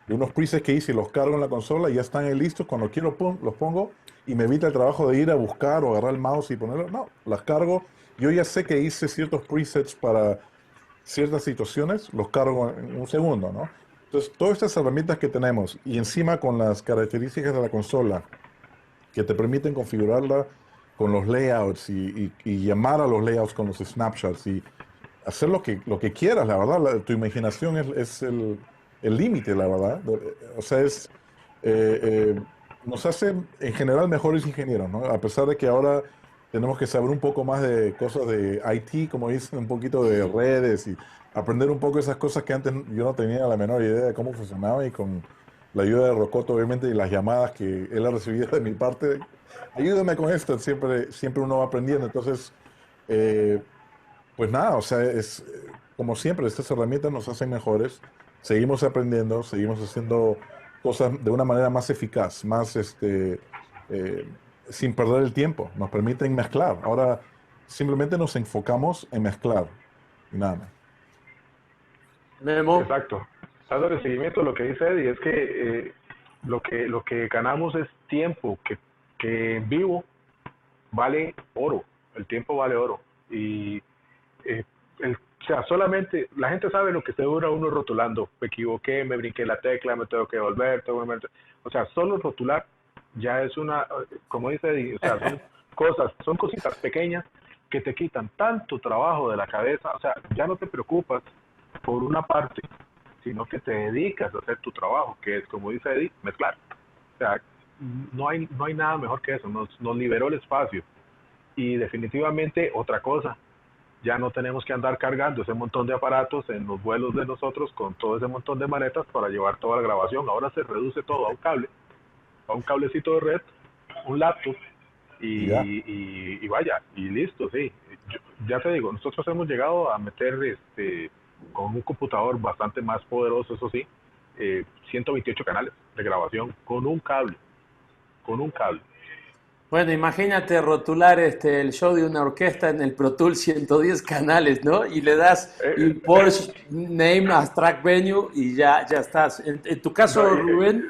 de unos presets que hice y los cargo en la consola y ya están ahí listos. Cuando quiero los pongo y me evita el trabajo de ir a buscar o agarrar el mouse y ponerlos. No, las cargo. Yo ya sé que hice ciertos presets para ciertas situaciones, los cargo en un segundo, ¿no? Entonces, todas estas herramientas que tenemos y encima con las características de la consola que te permiten configurarla con los layouts y llamar a los layouts con los snapshots y hacer lo que quieras, la verdad. Tu imaginación es el límite, la verdad. O sea, nos hace en general mejores ingenieros, ¿no? A pesar de que ahora tenemos que saber un poco más de cosas de IT, como dicen, un poquito de redes y aprender un poco esas cosas que antes yo no tenía la menor idea de cómo funcionaba y con la ayuda de Rocoto, obviamente, y las llamadas que él ha recibido de mi parte, ayúdame con esto, siempre uno va aprendiendo. Entonces, eh, pues nada, o sea, como siempre, estas herramientas nos hacen mejores, seguimos aprendiendo, seguimos haciendo cosas de una manera más eficaz, más eh, sin perder el tiempo, nos permiten mezclar. Ahora simplemente nos enfocamos en mezclar y nada más. Memo. Exacto. Dándole seguimiento a lo que dice Eddie, es que lo que ganamos es tiempo, que en vivo vale oro, el tiempo vale oro. Y eh, o sea, solamente la gente sabe lo que se dura uno rotulando. Me equivoqué, me brinqué la tecla, me tengo que volver, o sea, solo rotular ya es una, como dice Eddie, o sea, son cositas pequeñas que te quitan tanto trabajo de la cabeza. O sea, ya no te preocupas por una parte, sino que te dedicas a hacer tu trabajo, que es, como dice Eddie, mezclar. O sea, no hay nada mejor que eso, nos liberó el espacio. Y definitivamente otra cosa, ya no tenemos que andar cargando ese montón de aparatos en los vuelos de nosotros con todo ese montón de maletas para llevar toda la grabación. Ahora se reduce todo a un cable, a un cablecito de red, un laptop Y ya. y vaya, y listo, sí. Ya te digo, nosotros hemos llegado a meter con un computador bastante más poderoso, eso sí, 128 canales de grabación con un cable. Bueno, imagínate rotular el show de una orquesta en el Pro Tools 110 canales, ¿no? Y le das Eh, import name as track venue y ya estás. En tu no, caso, Rubén,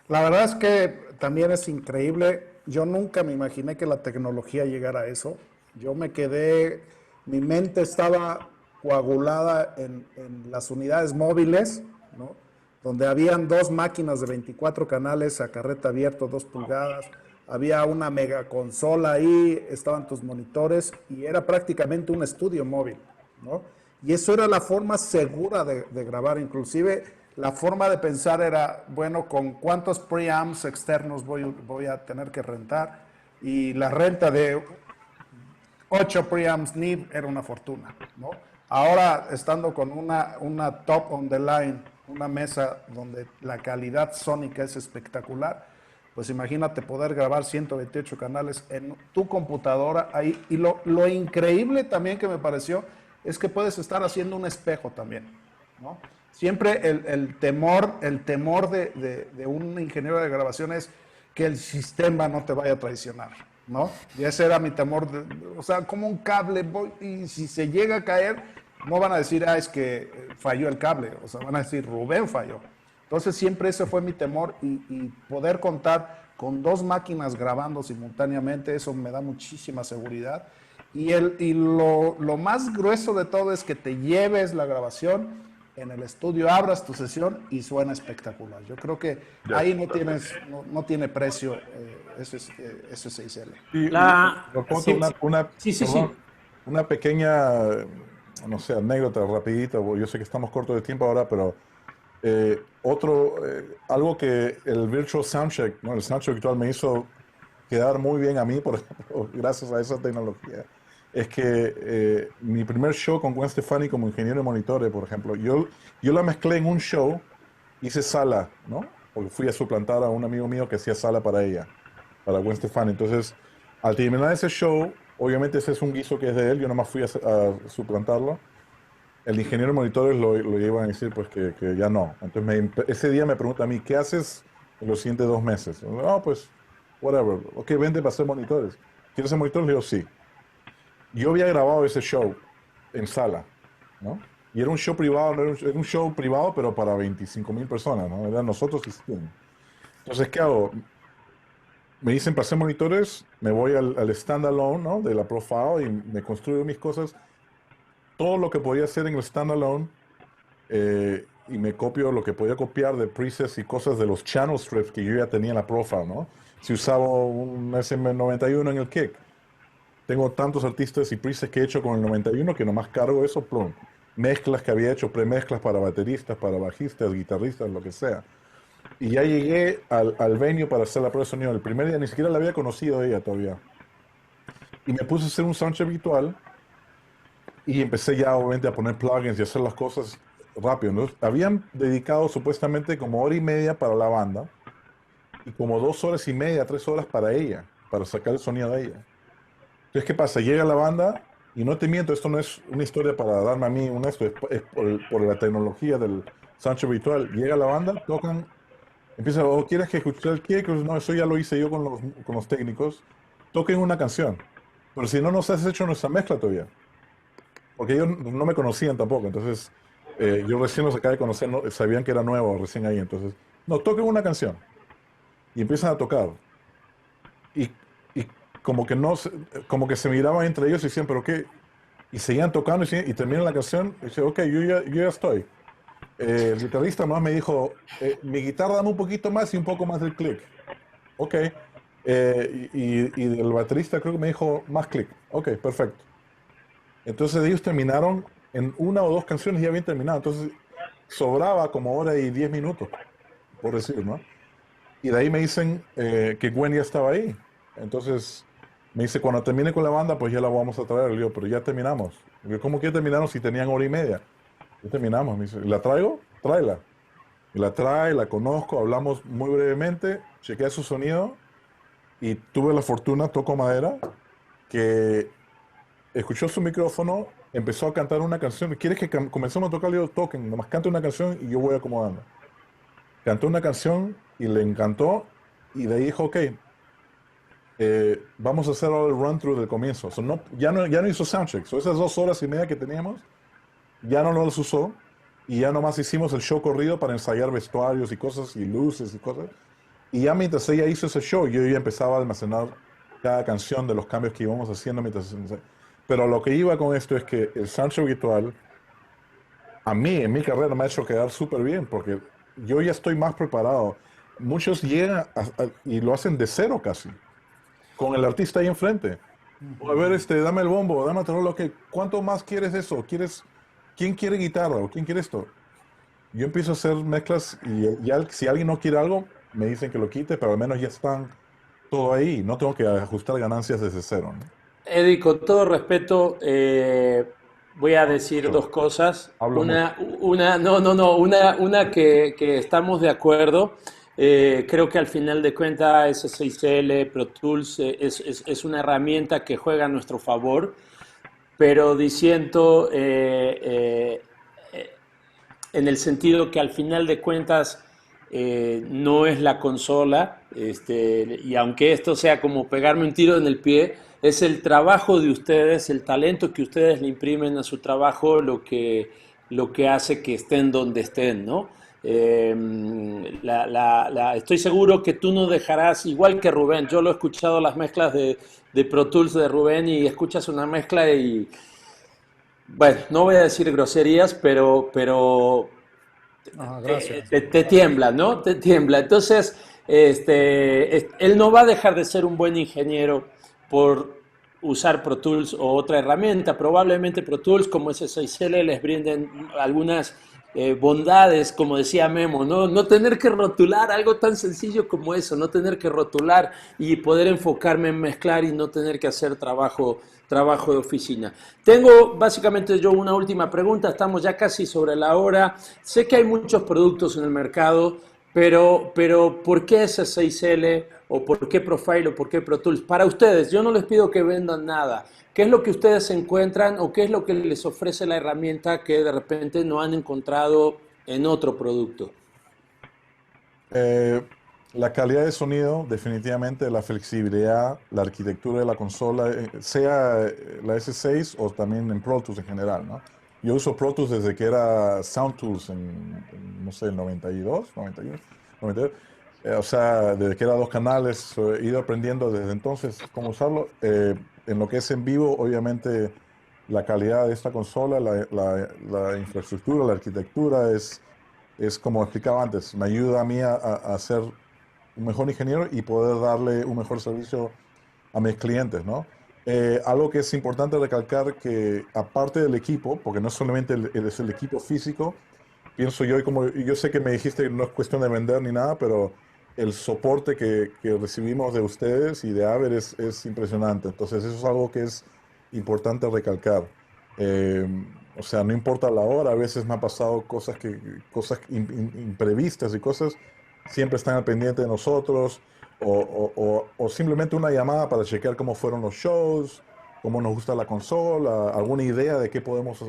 La verdad es que también es increíble. Yo nunca me imaginé que la tecnología llegara a eso. Yo me quedé, mi mente estaba coagulada en las unidades móviles, ¿no? Donde habían dos máquinas de 24 canales a carrete abierto, 2 pulgadas. Había una mega consola ahí, estaban tus monitores y era prácticamente un estudio móvil, ¿no? Y eso era la forma segura de grabar. Inclusive la forma de pensar era, bueno, ¿con cuántos preamps externos voy a tener que rentar? Y la renta de 8 preamps NIV era una fortuna, ¿no? Ahora, estando con una top on the line, una mesa donde la calidad sónica es espectacular, pues imagínate poder grabar 128 canales en tu computadora ahí. Y lo increíble también que me pareció es que puedes estar haciendo un espejo también, ¿no? Siempre el temor de un ingeniero de grabación es que el sistema no te vaya a traicionar, ¿no? Y ese era mi temor. O sea, como un cable, y si se llega a caer, no van a decir, es que falló el cable. O sea, van a decir, Rubén falló. Entonces siempre ese fue mi temor y poder contar con 2 máquinas grabando simultáneamente, eso me da muchísima seguridad. Y lo más grueso de todo es que te lleves la grabación en el estudio, abras tu sesión y suena espectacular. Yo creo que Ya. ahí no tiene precio SSL. Y, la... Rocoto, Sí, perdón, sí. una pequeña, no sé, anécdota rapidita, porque yo sé que estamos cortos de tiempo ahora, pero algo que el Virtual Soundcheck, ¿no? El Soundcheck virtual me hizo quedar muy bien a mí, por ejemplo, gracias a esa tecnología, es que mi primer show con Gwen Stefani como ingeniero de monitores, por ejemplo, yo la mezclé en un show, hice sala, ¿no? Porque fui a suplantar a un amigo mío que hacía sala para ella, para Gwen Stefani. Entonces, al terminar ese show, obviamente ese es un guiso que es de él, yo nomás fui a suplantarlo. El ingeniero de monitores lo iban a decir pues que ya no. Entonces ese día me pregunta a mí, ¿qué haces en los siguientes 2 meses? No, pues, whatever. Ok, vente para hacer monitores. ¿Quieres hacer monitores? Le digo, sí. Yo había grabado ese show en sala, ¿no? Y era un show privado, era un show privado, pero para 25.000 personas, ¿no? Eran nosotros y 100. Entonces, ¿qué hago? Me dicen para hacer monitores, me voy al standalone, ¿no? De la Profile y me construyo mis cosas. Todo lo que podía hacer en el standalone y me copio lo que podía copiar de presets y cosas de los channel strips que yo ya tenía en la Profile, ¿no? Si usaba un SM91 en el kick, tengo tantos artistas y presets que he hecho con el 91 que nomás cargo eso, plum. Mezclas que había hecho, premezclas para bateristas, para bajistas, guitarristas, lo que sea. Y ya llegué al venue para hacer la prueba de sonido. El primer día ni siquiera la había conocido ella todavía. Y me puse a hacer un soundcheck virtual y empecé ya obviamente a poner plugins y hacer las cosas rápido, ¿no? Habían dedicado supuestamente como 1 hora y media para la banda y como 2 horas y media, 3 horas para ella, para sacar el sonido de ella. Entonces, ¿qué pasa? Llega la banda, y no te miento, esto no es una historia para darme a mí un esto, es por la tecnología del soundcheck virtual. Llega la banda, tocan, empieza, oh, ¿quieres que escuche el kick? No, eso ya lo hice yo con los técnicos. Toquen una canción. Pero si no nos has hecho nuestra mezcla todavía. Porque ellos no me conocían tampoco, entonces yo recién los acabé de conocer, sabían que era nuevo recién ahí, entonces, no, toquen una canción. Y empiezan a tocar. Y, y como que no, como que se miraban entre ellos y decían, ¿pero qué? Y seguían tocando y terminan la canción y dice, ok, yo ya estoy. El guitarrista más me dijo, mi guitarra dame un poquito más y un poco más del click. Ok. Y el baterista creo que me dijo, más click. Ok, perfecto. Entonces ellos terminaron en 1 o 2 canciones y ya habían terminado. Entonces sobraba como 1 hora y 10 minutos, por decir, ¿no? Y de ahí me dicen que Gwen ya estaba ahí. Entonces me dice, cuando termine con la banda, pues ya la vamos a traer. Le digo, pero ya terminamos. Le digo, ¿cómo que ya terminaron si tenían 1 hora y media? Ya terminamos. Me dice, ¿la traigo? Tráela. Y la trae, la conozco, hablamos muy brevemente, chequeé su sonido y tuve la fortuna, toco madera, que escuchó su micrófono, empezó a cantar una canción. ¿Quieres que comencemos a tocar? Le digo, toquen, nomás cante una canción y yo voy acomodando. Cantó una canción y le encantó y de ahí dijo, ok, vamos a hacer ahora el run-through del comienzo. Ya no hizo soundcheck. Esas 2 horas y media que teníamos, ya no las usó y ya nomás hicimos el show corrido para ensayar vestuarios y cosas y luces y cosas. Y ya mientras ella hizo ese show, yo ya empezaba a almacenar cada canción de los cambios que íbamos haciendo mientras... Pero lo que iba con esto es que el soundcheck virtual, a mí, en mi carrera, me ha hecho quedar súper bien, porque yo ya estoy más preparado. Muchos llegan y lo hacen de cero casi, con el artista ahí enfrente. A ver, dame el bombo, dame otro lo que... ¿Cuánto más quieres eso? ¿Quién quiere guitarra o quién quiere esto? Yo empiezo a hacer mezclas y ya si alguien no quiere algo, me dicen que lo quite, pero al menos ya están todo ahí. No tengo que ajustar ganancias desde cero, ¿no? Eddie, con todo respeto, voy a decir Mucho. 2 cosas. Hablo mucho. Una que estamos de acuerdo. Creo que al final de cuentas S6L, Pro Tools es una herramienta que juega a nuestro favor, pero diciendo en el sentido que al final de cuentas no es la consola, y aunque esto sea como pegarme un tiro en el pie, es el trabajo de ustedes, el talento que ustedes le imprimen a su trabajo lo que hace que estén donde estén, ¿no? Estoy seguro que tú no dejarás, igual que Rubén, yo lo he escuchado las mezclas de Pro Tools de Rubén y escuchas una mezcla y, bueno, no voy a decir groserías, pero Gracias. te tiembla, ¿no? Te tiembla. Entonces, él no va a dejar de ser un buen ingeniero por usar Pro Tools o otra herramienta. Probablemente Pro Tools como S6L les brinden algunas bondades, como decía Memo, ¿no? No tener que rotular algo tan sencillo como eso, no tener que rotular y poder enfocarme en mezclar y no tener que hacer trabajo de oficina. Tengo básicamente yo una última pregunta, estamos ya casi sobre la hora. Sé que hay muchos productos en el mercado, pero ¿por qué S6L o por qué Profile o por qué Pro Tools? Para ustedes, yo no les pido que vendan nada. ¿Qué es lo que ustedes encuentran o qué es lo que les ofrece la herramienta que de repente no han encontrado en otro producto? Eh, la calidad de sonido, definitivamente, la flexibilidad, la arquitectura de la consola, sea la S6 o también en Pro Tools en general, ¿no? Yo uso Pro Tools desde que era Sound Tools no sé, el 92, 91, 92. O sea, desde que era 2 canales, he ido aprendiendo desde entonces cómo usarlo. En lo que es en vivo, obviamente, la calidad de esta consola, la infraestructura, la arquitectura es como explicaba antes, me ayuda a mí a ser un mejor ingeniero y poder darle un mejor servicio a mis clientes, ¿no? Algo que es importante recalcar que aparte del equipo, porque no solamente es el equipo físico, pienso yo, y como yo sé que me dijiste que no es cuestión de vender ni nada, pero el soporte que recibimos de ustedes y de Aver es impresionante. Entonces eso es algo que es importante recalcar. Eh, o sea, no importa la hora, a veces me ha pasado cosas imprevistas y cosas, siempre están al pendiente de nosotros, o simplemente una llamada para chequear cómo fueron los shows, cómo nos gusta la consola, alguna idea de qué podemos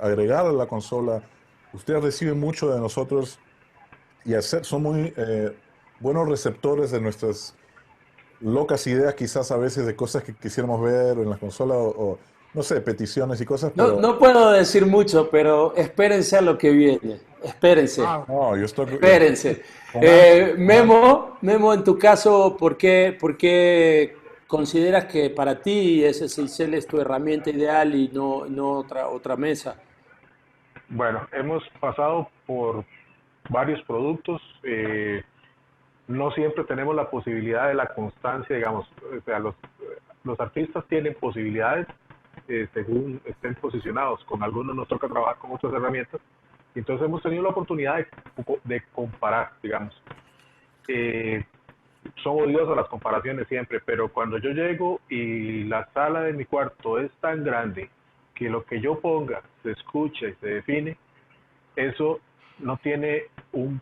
agregar a la consola. Ustedes reciben mucho de nosotros y son muy buenos receptores de nuestras locas ideas, quizás a veces de cosas que quisiéramos ver en la consola no sé, peticiones y cosas, No, pero no puedo decir mucho, pero espérense a lo que viene. Espérense. Ah, no, yo estoy Espérense. con ansia, con ansia. Memo, en tu caso, ¿por qué consideras que para ti SSL es tu herramienta ideal y no otra mesa? Bueno, hemos pasado por varios productos. No siempre tenemos la posibilidad de la constancia, digamos. O sea, los artistas tienen posibilidades según estén posicionados. Con algunos nos toca trabajar con otras herramientas. Y entonces hemos tenido la oportunidad de comparar, digamos. Eh, Son odiosas las comparaciones siempre, pero cuando yo llego y la sala de mi cuarto es tan grande que lo que yo ponga se escucha y se define, eso no tiene un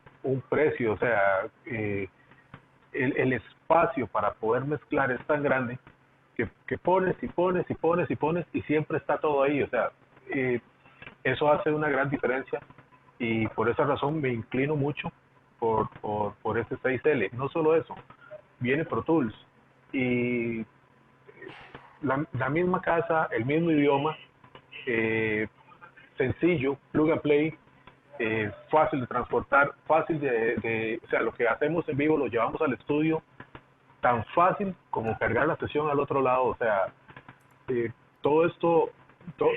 precio. O sea, el espacio para poder mezclar es tan grande que pones y pones y pones y pones y siempre está todo ahí. O sea, eh, eso hace una gran diferencia y por esa razón me inclino mucho por este 6L. No solo eso, viene Pro Tools y la misma casa, el mismo idioma, eh, sencillo, plug and play, fácil de transportar, fácil o sea, lo que hacemos en vivo lo llevamos al estudio, tan fácil como cargar la sesión al otro lado. O sea, eh, todo esto,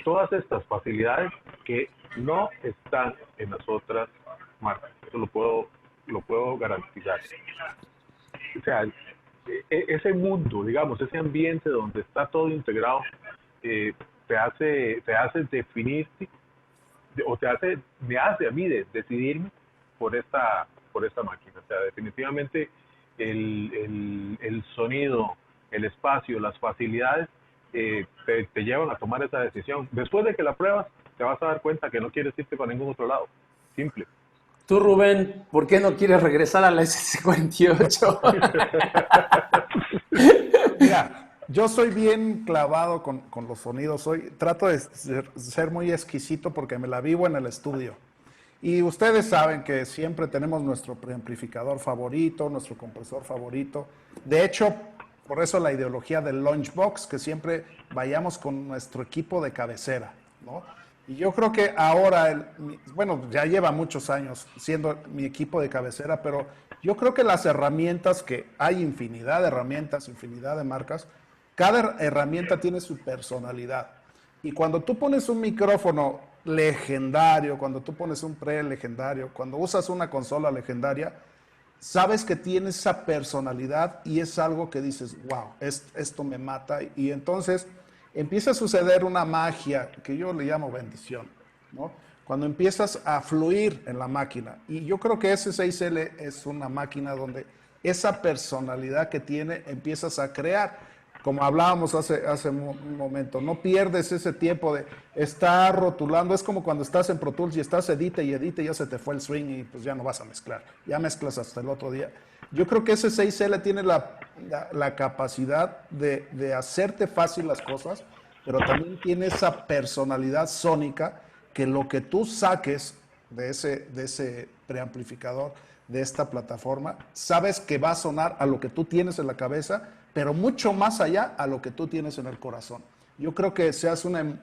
todas estas facilidades que no están en las otras marcas, eso lo puedo garantizar. O sea, ese mundo, digamos, ese ambiente donde está todo integrado, eh, te hace definirte, o me hace a mí decidirme por esta máquina. O sea, definitivamente el sonido, el espacio, las facilidades te llevan a tomar esa decisión. Después de que la pruebas, te vas a dar cuenta que no quieres irte para ningún otro lado. Simple. Tú, Rubén, ¿por qué no quieres regresar a la S58? mira, yo soy bien clavado con los sonidos. Trato de ser muy exquisito porque me la vivo en el estudio. Y ustedes saben que siempre tenemos nuestro preamplificador favorito, nuestro compresor favorito. De hecho, por eso la ideología del Launchbox, que siempre vayamos con nuestro equipo de cabecera, ¿no? Y yo creo que ahora, bueno, ya lleva muchos años siendo mi equipo de cabecera, pero yo creo que las herramientas, que hay infinidad de herramientas, infinidad de marcas, cada herramienta tiene su personalidad. Y cuando tú pones un micrófono legendario, cuando tú pones un pre legendario, cuando usas una consola legendaria, sabes que tiene esa personalidad y es algo que dices, wow, esto me mata. Y entonces empieza a suceder una magia que yo le llamo bendición. ¿no? Cuando empiezas a fluir en la máquina. Y yo creo que ese 6L es una máquina donde esa personalidad que tiene empiezas a crear. Como hablábamos hace un momento, no pierdes ese tiempo de estar rotulando. Es como cuando estás en Pro Tools y estás edite y edite, ya se te fue el swing y pues ya no vas a mezclar. Ya mezclas hasta el otro día. Yo creo que ese 6L tiene la capacidad de hacerte fácil las cosas, pero también tiene esa personalidad sónica que lo que tú saques de ese preamplificador, de esta plataforma, sabes que va a sonar a lo que tú tienes en la cabeza, pero mucho más allá a lo que tú tienes en el corazón. Yo creo que se hace una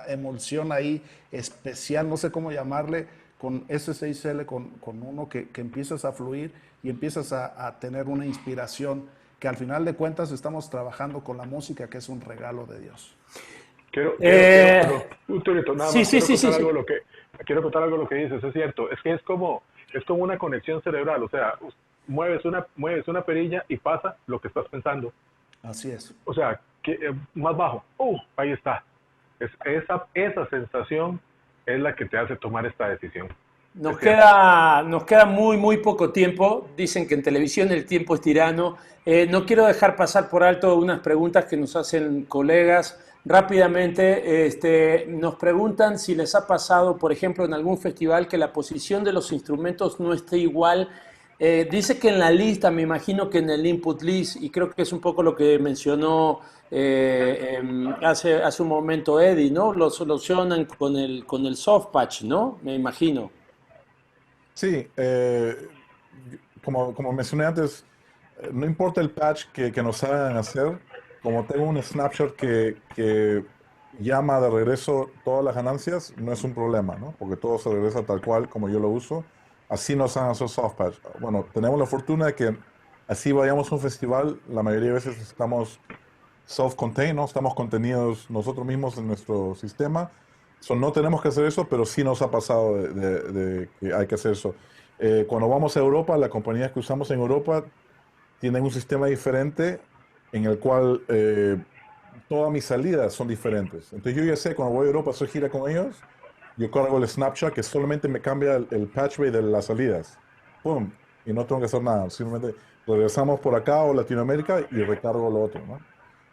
emulsión ahí especial, no sé cómo llamarle, con ese 6L, con uno que empiezas a fluir y empiezas a tener una inspiración, que al final de cuentas estamos trabajando con la música, que es un regalo de Dios. Quiero contar algo lo que dices, es cierto, es que es como una conexión cerebral, o sea, mueves una perilla y pasa lo que estás pensando. Así es. O sea, más bajo, ahí está. Esa sensación es la que te hace tomar esta decisión. Nos queda muy, muy poco tiempo. Dicen que en televisión el tiempo es tirano. No quiero dejar pasar por alto unas preguntas que nos hacen colegas. Rápidamente, nos preguntan si les ha pasado, por ejemplo, en algún festival que la posición de los instrumentos no esté igual. Dice que en la lista, me imagino que en el input list, y creo que es un poco lo que mencionó hace un momento Eddie, ¿no? Lo solucionan con el soft patch, ¿no? Me imagino. Sí, como mencioné antes, no importa el patch que nos hagan hacer, como tengo un snapshot que llama de regreso todas las ganancias, no es un problema, ¿no? Porque todo se regresa tal cual como yo lo uso. Así nos han hecho soft patch. Bueno, tenemos la fortuna de que así vayamos a un festival, la mayoría de veces estamos self-contained, ¿no? Estamos contenidos nosotros mismos en nuestro sistema. No tenemos que hacer eso, pero sí nos ha pasado de que hay que hacer eso. Cuando vamos a Europa, las compañías que usamos en Europa tienen un sistema diferente en el cual todas mis salidas son diferentes. Entonces yo ya sé, cuando voy a Europa a hacer gira con ellos, yo cargo el snapshot que solamente me cambia el patch rate de las salidas. ¡Pum! Y no tengo que hacer nada. Simplemente regresamos por acá o Latinoamérica y recargo lo otro, ¿no?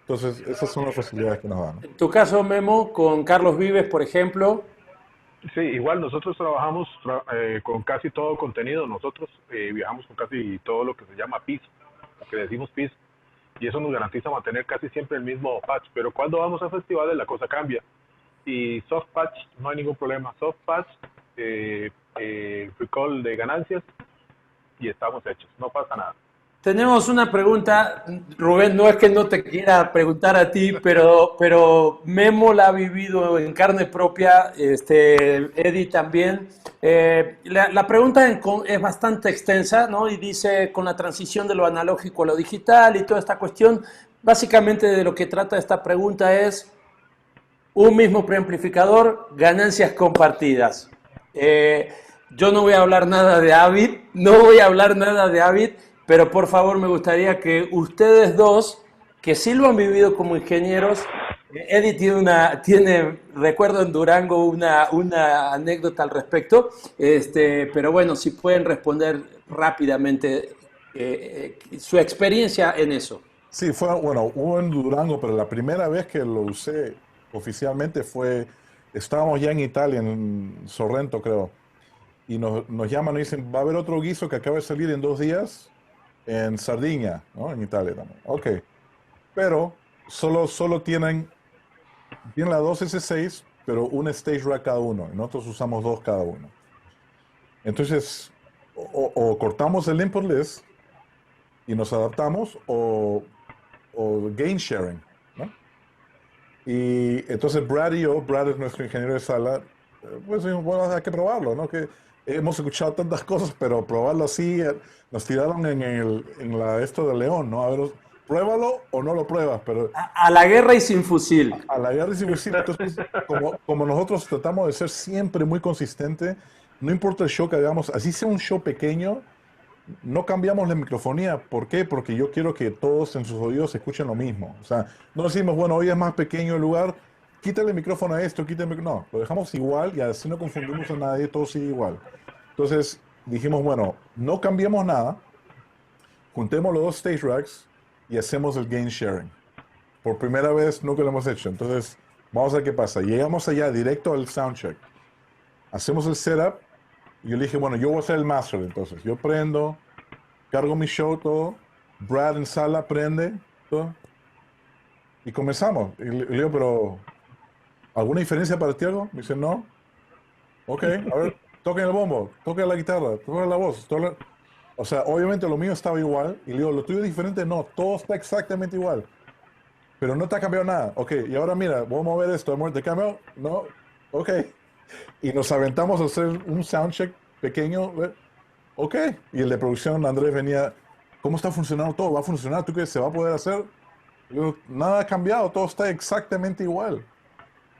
Entonces, esas son las facilidades que nos dan, ¿no? En tu caso, Memo, con Carlos Vives, por ejemplo. Sí, igual nosotros trabajamos con casi todo contenido. Nosotros viajamos con casi todo lo que se llama PIS, lo que decimos PIS, y eso nos garantiza mantener casi siempre el mismo patch. Pero cuando vamos a festivales la cosa cambia. Y soft patch, no hay ningún problema. Soft patch, recall de ganancias y estamos hechos. No pasa nada. Tenemos una pregunta, Rubén, no es que no te quiera preguntar a ti, pero Memo la ha vivido en carne propia, Eddie también. La pregunta es bastante extensa, ¿no? Y dice, con la transición de lo analógico a lo digital y toda esta cuestión, básicamente de lo que trata esta pregunta es un mismo preamplificador, ganancias compartidas. Yo no voy a hablar nada de Avid, pero por favor me gustaría que ustedes dos, que sí lo han vivido como ingenieros, Eddie tiene recuerdo en Durango una anécdota al respecto, pero bueno, si pueden responder rápidamente su experiencia en eso. Sí, hubo en Durango, pero la primera vez que lo usé oficialmente estábamos ya en Italia, en Sorrento creo, y nos llaman y dicen, va a haber otro guiso que acaba de salir en 2 días, en Sardinia, ¿no? En Italia también. Ok. Pero solo tienen la 2S6, pero un stage rack cada uno. Y nosotros usamos 2 cada uno. Entonces, o cortamos el input list y nos adaptamos, o gain sharing, ¿no? Y entonces Brad es nuestro ingeniero de sala, pues bueno, hay que probarlo, ¿no? Que hemos escuchado tantas cosas, pero probarlo así, nos tiraron en esto de León, ¿no? A ver, pruébalo o no lo pruebas, pero... A la guerra y sin fusil. A la guerra y sin fusil. Entonces, como nosotros tratamos de ser siempre muy consistentes, no importa el show que hagamos, así sea un show pequeño, no cambiamos la microfonía. ¿Por qué? Porque yo quiero que todos en sus oídos escuchen lo mismo. O sea, no decimos, bueno, hoy es más pequeño el lugar, quítale el micrófono a esto, quítale el micrófono. No, lo dejamos igual y así no confundimos a nadie, todo sigue igual. Entonces dijimos, bueno, no cambiemos nada, juntemos los dos stage racks y hacemos el gain sharing. Por primera vez nunca lo hemos hecho, entonces vamos a ver qué pasa. Llegamos allá directo al soundcheck, hacemos el setup y yo le dije, bueno, yo voy a ser el master entonces. Yo prendo, cargo mi show, todo. Brad en sala prende, todo. Y comenzamos. Y le digo, pero ¿alguna diferencia para ti algo? Me dice, no. Ok, a ver, toquen el bombo, toquen la guitarra, toquen la voz. O sea, obviamente lo mío estaba igual. Y le digo, ¿lo tuyo es diferente? No, todo está exactamente igual. Pero no te ha cambiado nada. Ok, y ahora mira, voy a mover esto, amor, ¿te cambió? No, ok. Y nos aventamos a hacer un soundcheck pequeño. Ok. Y el de producción, Andrés, venía, ¿cómo está funcionando todo? ¿Va a funcionar? ¿Tú crees que se va a poder hacer? Le digo, nada ha cambiado, todo está exactamente igual.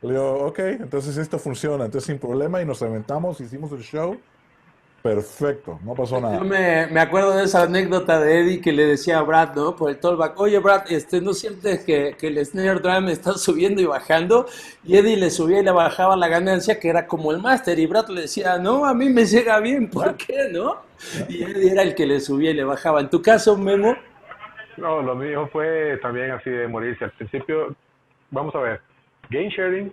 Le digo, ok, entonces esto funciona, entonces sin problema y nos aventamos, hicimos el show, perfecto, no pasó Yo nada. me acuerdo de esa anécdota de Eddie que le decía a Brad, ¿no? Por el tollback, oye Brad, ¿no sientes que el snare drum está subiendo y bajando? Y Eddie le subía y le bajaba la ganancia, que era como el máster, y Brad le decía, no, a mí me llega bien, ¿por ¿Ya? qué, no? ¿Ya? Y Eddie era el que le subía y le bajaba. En tu caso, Memo, No, lo mío fue también así de morirse. Al principio, vamos a ver, game sharing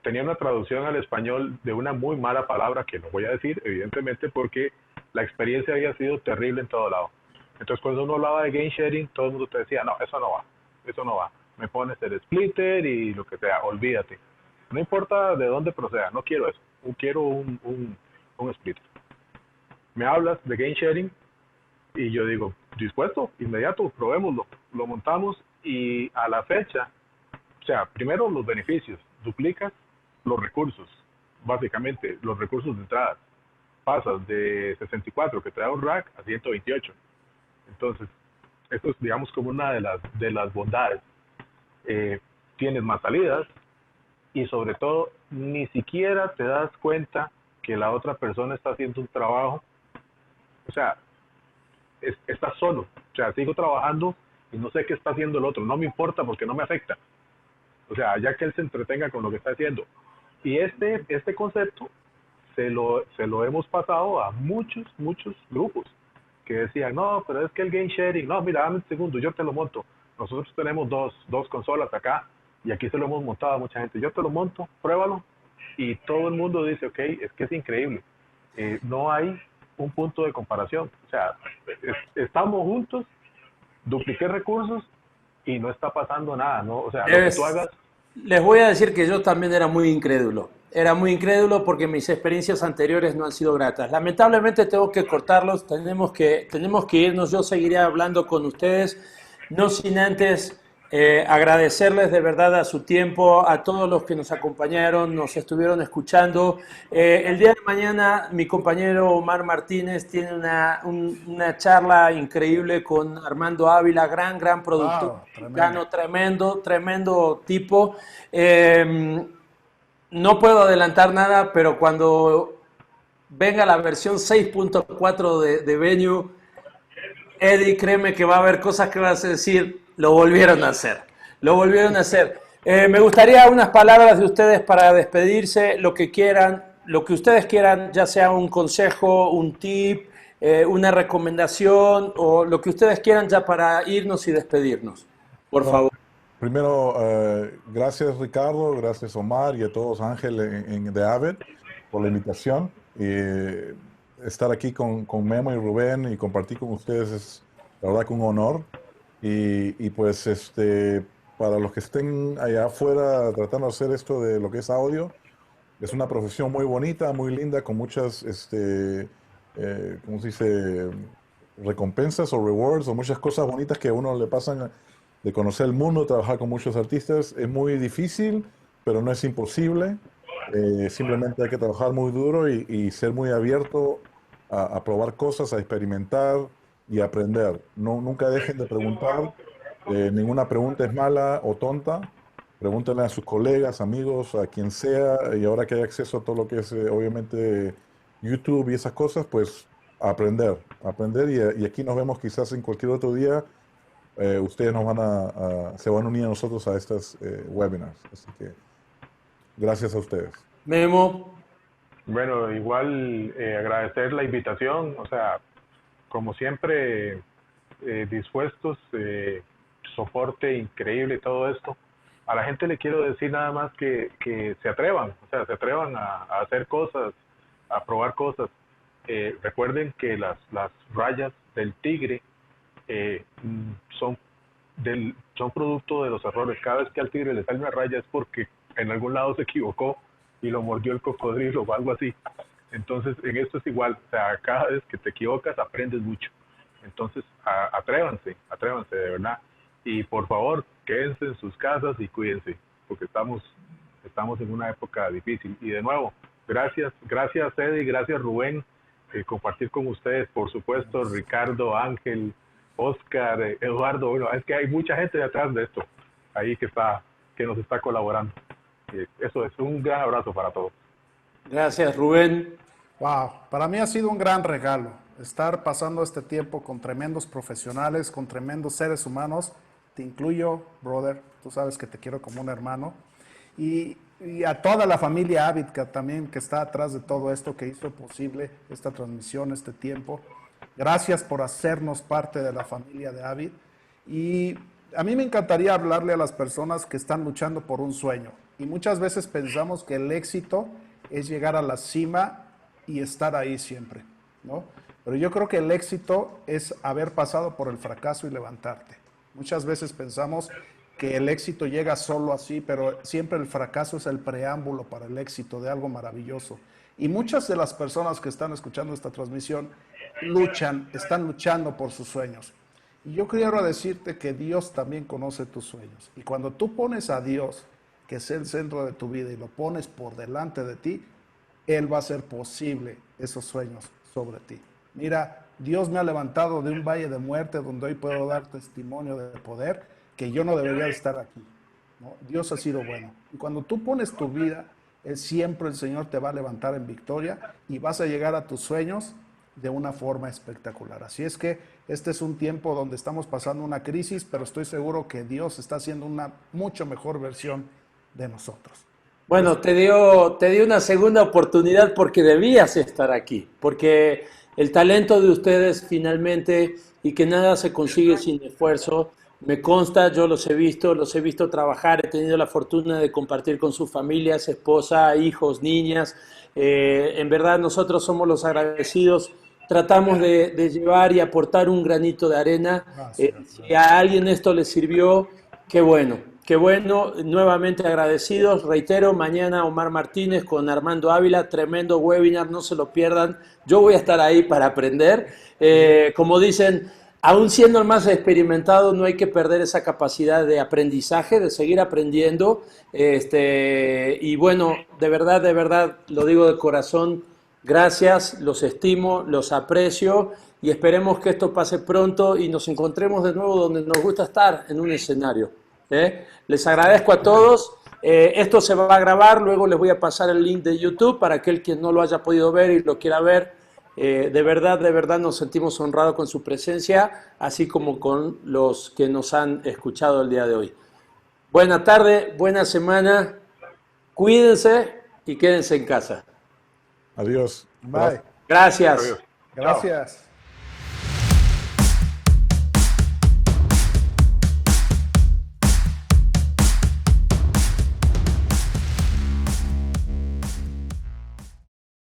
tenía una traducción al español de una muy mala palabra que no voy a decir, evidentemente, porque la experiencia había sido terrible en todo lado. Entonces, cuando uno hablaba de game sharing, todo el mundo te decía, no, eso no va, eso no va. Me pones el splitter y lo que sea, olvídate. No importa de dónde proceda, no quiero eso. Quiero un splitter. Me hablas de game sharing y yo digo, dispuesto, inmediato, probémoslo. Lo montamos y a la fecha, o sea, primero los beneficios, duplicas los recursos, básicamente los recursos de entrada. Pasas de 64 que te da un rack a 128. Entonces, esto es, digamos, como una de las bondades. Eh, Tienes más salidas y sobre todo ni siquiera te das cuenta que la otra persona está haciendo un trabajo. O sea, estás solo. O sea, sigo trabajando y no sé qué está haciendo el otro. No me importa porque no me afecta. O sea, ya que él se entretenga con lo que está haciendo. Y este concepto se lo hemos pasado a muchos grupos que decían, no, pero es que el game sharing, no, mira, dame un segundo, yo te lo monto. Nosotros tenemos dos consolas acá y aquí se lo hemos montado a mucha gente. Yo te lo monto, pruébalo. Y todo el mundo dice, ok, es que es increíble. No hay un punto de comparación. O sea, estamos juntos, dupliqué recursos y no está pasando nada, ¿no? O sea, lo que tú es, hagas. les voy a decir que yo también era muy incrédulo. Era muy incrédulo porque mis experiencias anteriores no han sido gratas. Lamentablemente tengo que cortarlos, tenemos que irnos. Yo seguiré hablando con ustedes, no sin antes agradecerles de verdad a su tiempo, a todos los que nos acompañaron, nos estuvieron escuchando. El día de mañana mi compañero Omar Martínez tiene una charla increíble con Armando Ávila, gran productor Wow, tremendo. mexicano, tremendo tipo. No puedo adelantar nada, pero cuando venga la versión 6.4 de Venue, Eddie, créeme que va a haber cosas que vas a decir, lo volvieron a hacer, lo volvieron a hacer. Me gustaría unas palabras de ustedes para despedirse, lo que quieran, lo que ustedes quieran, ya sea un consejo, un tip, una recomendación o lo que ustedes quieran ya para irnos y despedirnos. Por Bueno, favor. primero, gracias Ricardo, gracias Omar y a todos Ángel de Avid por la invitación. Estar aquí con Memo y Rubén y compartir con ustedes es la verdad que un honor. Y pues para los que estén allá afuera tratando de hacer esto de lo que es audio, es una profesión muy bonita, muy linda, con muchas, ¿cómo se dice? Recompensas o rewards o muchas cosas bonitas que a uno le pasan de conocer el mundo, trabajar con muchos artistas. Es muy difícil, pero no es imposible. Simplemente hay que trabajar muy duro y ser muy abierto a probar cosas, a experimentar y aprender. No, nunca dejen de preguntar. Ninguna pregunta es mala o tonta. Pregúntenle a sus colegas, amigos, a quien sea, y ahora que hay acceso a todo lo que es, obviamente, YouTube y esas cosas, pues aprender, y aquí nos vemos quizás en cualquier otro día. Ustedes nos se van a unir a nosotros a estas webinars. Así que Gracias a ustedes. Memo. Bueno, igual agradecer la invitación, o sea, como siempre, dispuestos, soporte increíble y todo esto. A la gente le quiero decir nada más que se atrevan, o sea, se atrevan a hacer cosas, a probar cosas. Recuerden que las rayas del tigre son producto de los errores. Cada vez que al tigre le sale una raya es porque en algún lado se equivocó y lo mordió el cocodrilo o algo así. Entonces, en esto es igual, o sea, cada vez que te equivocas aprendes mucho. Entonces, atrévanse de verdad. Y por favor, quédense en sus casas y cuídense, porque estamos en una época difícil. Y de nuevo, gracias Eddie, gracias Rubén, compartir con ustedes, por supuesto, Ricardo, Ángel, Oscar, Eduardo. Bueno, es que hay mucha gente detrás de esto, ahí que nos está colaborando. Eso es un gran abrazo para todos. Gracias, Rubén. Wow, para mí ha sido un gran regalo estar pasando este tiempo con tremendos profesionales, con tremendos seres humanos. Te incluyo, brother, tú sabes que te quiero como un hermano. Y a toda la familia Avid también que está atrás de todo esto, que hizo posible esta transmisión, este tiempo. Gracias por hacernos parte de la familia de Avid. Y a mí me encantaría hablarle a las personas que están luchando por un sueño. Y muchas veces pensamos que el éxito es llegar a la cima y estar ahí siempre, ¿no? Pero yo creo que el éxito es haber pasado por el fracaso y levantarte. Muchas veces pensamos que el éxito llega solo así, pero siempre el fracaso es el preámbulo para el éxito de algo maravilloso. Y muchas de las personas que están escuchando esta transmisión están luchando por sus sueños. Y yo quiero decirte que Dios también conoce tus sueños. Y cuando tú pones a Dios, que es el centro de tu vida, y lo pones por delante de ti, Él va a hacer posible esos sueños sobre ti. Mira, Dios me ha levantado de un valle de muerte donde hoy puedo dar testimonio de poder, que yo no debería de estar aquí, ¿no? Dios ha sido bueno. Y cuando tú pones tu vida, siempre el Señor te va a levantar en victoria y vas a llegar a tus sueños de una forma espectacular. Así es que este es un tiempo donde estamos pasando una crisis, pero estoy seguro que Dios está haciendo una mucho mejor versión de nosotros. Bueno, te dio una segunda oportunidad porque debías estar aquí, porque el talento de ustedes finalmente, y que nada se consigue sin esfuerzo, me consta, yo los he visto trabajar, he tenido la fortuna de compartir con sus familias, esposa, hijos, niñas. En verdad nosotros somos los agradecidos, tratamos de llevar y aportar un granito de arena. Si a alguien esto le sirvió, qué bueno, nuevamente agradecidos. Reitero, mañana Omar Martínez con Armando Ávila, tremendo webinar, no se lo pierdan. Yo voy a estar ahí para aprender. Como dicen, aún siendo el más experimentado, no hay que perder esa capacidad de aprendizaje, de seguir aprendiendo. Y bueno, de verdad, lo digo de corazón, gracias, los estimo, los aprecio y esperemos que esto pase pronto y nos encontremos de nuevo donde nos gusta estar, en un escenario. Les agradezco a todos. Esto se va a grabar, luego les voy a pasar el link de YouTube para aquel que no lo haya podido ver y lo quiera ver. De verdad nos sentimos honrados con su presencia, así como con los que nos han escuchado el día de hoy. Buena tarde, buena semana, cuídense y quédense en casa. Adiós. Bye. Gracias. Adiós. Gracias.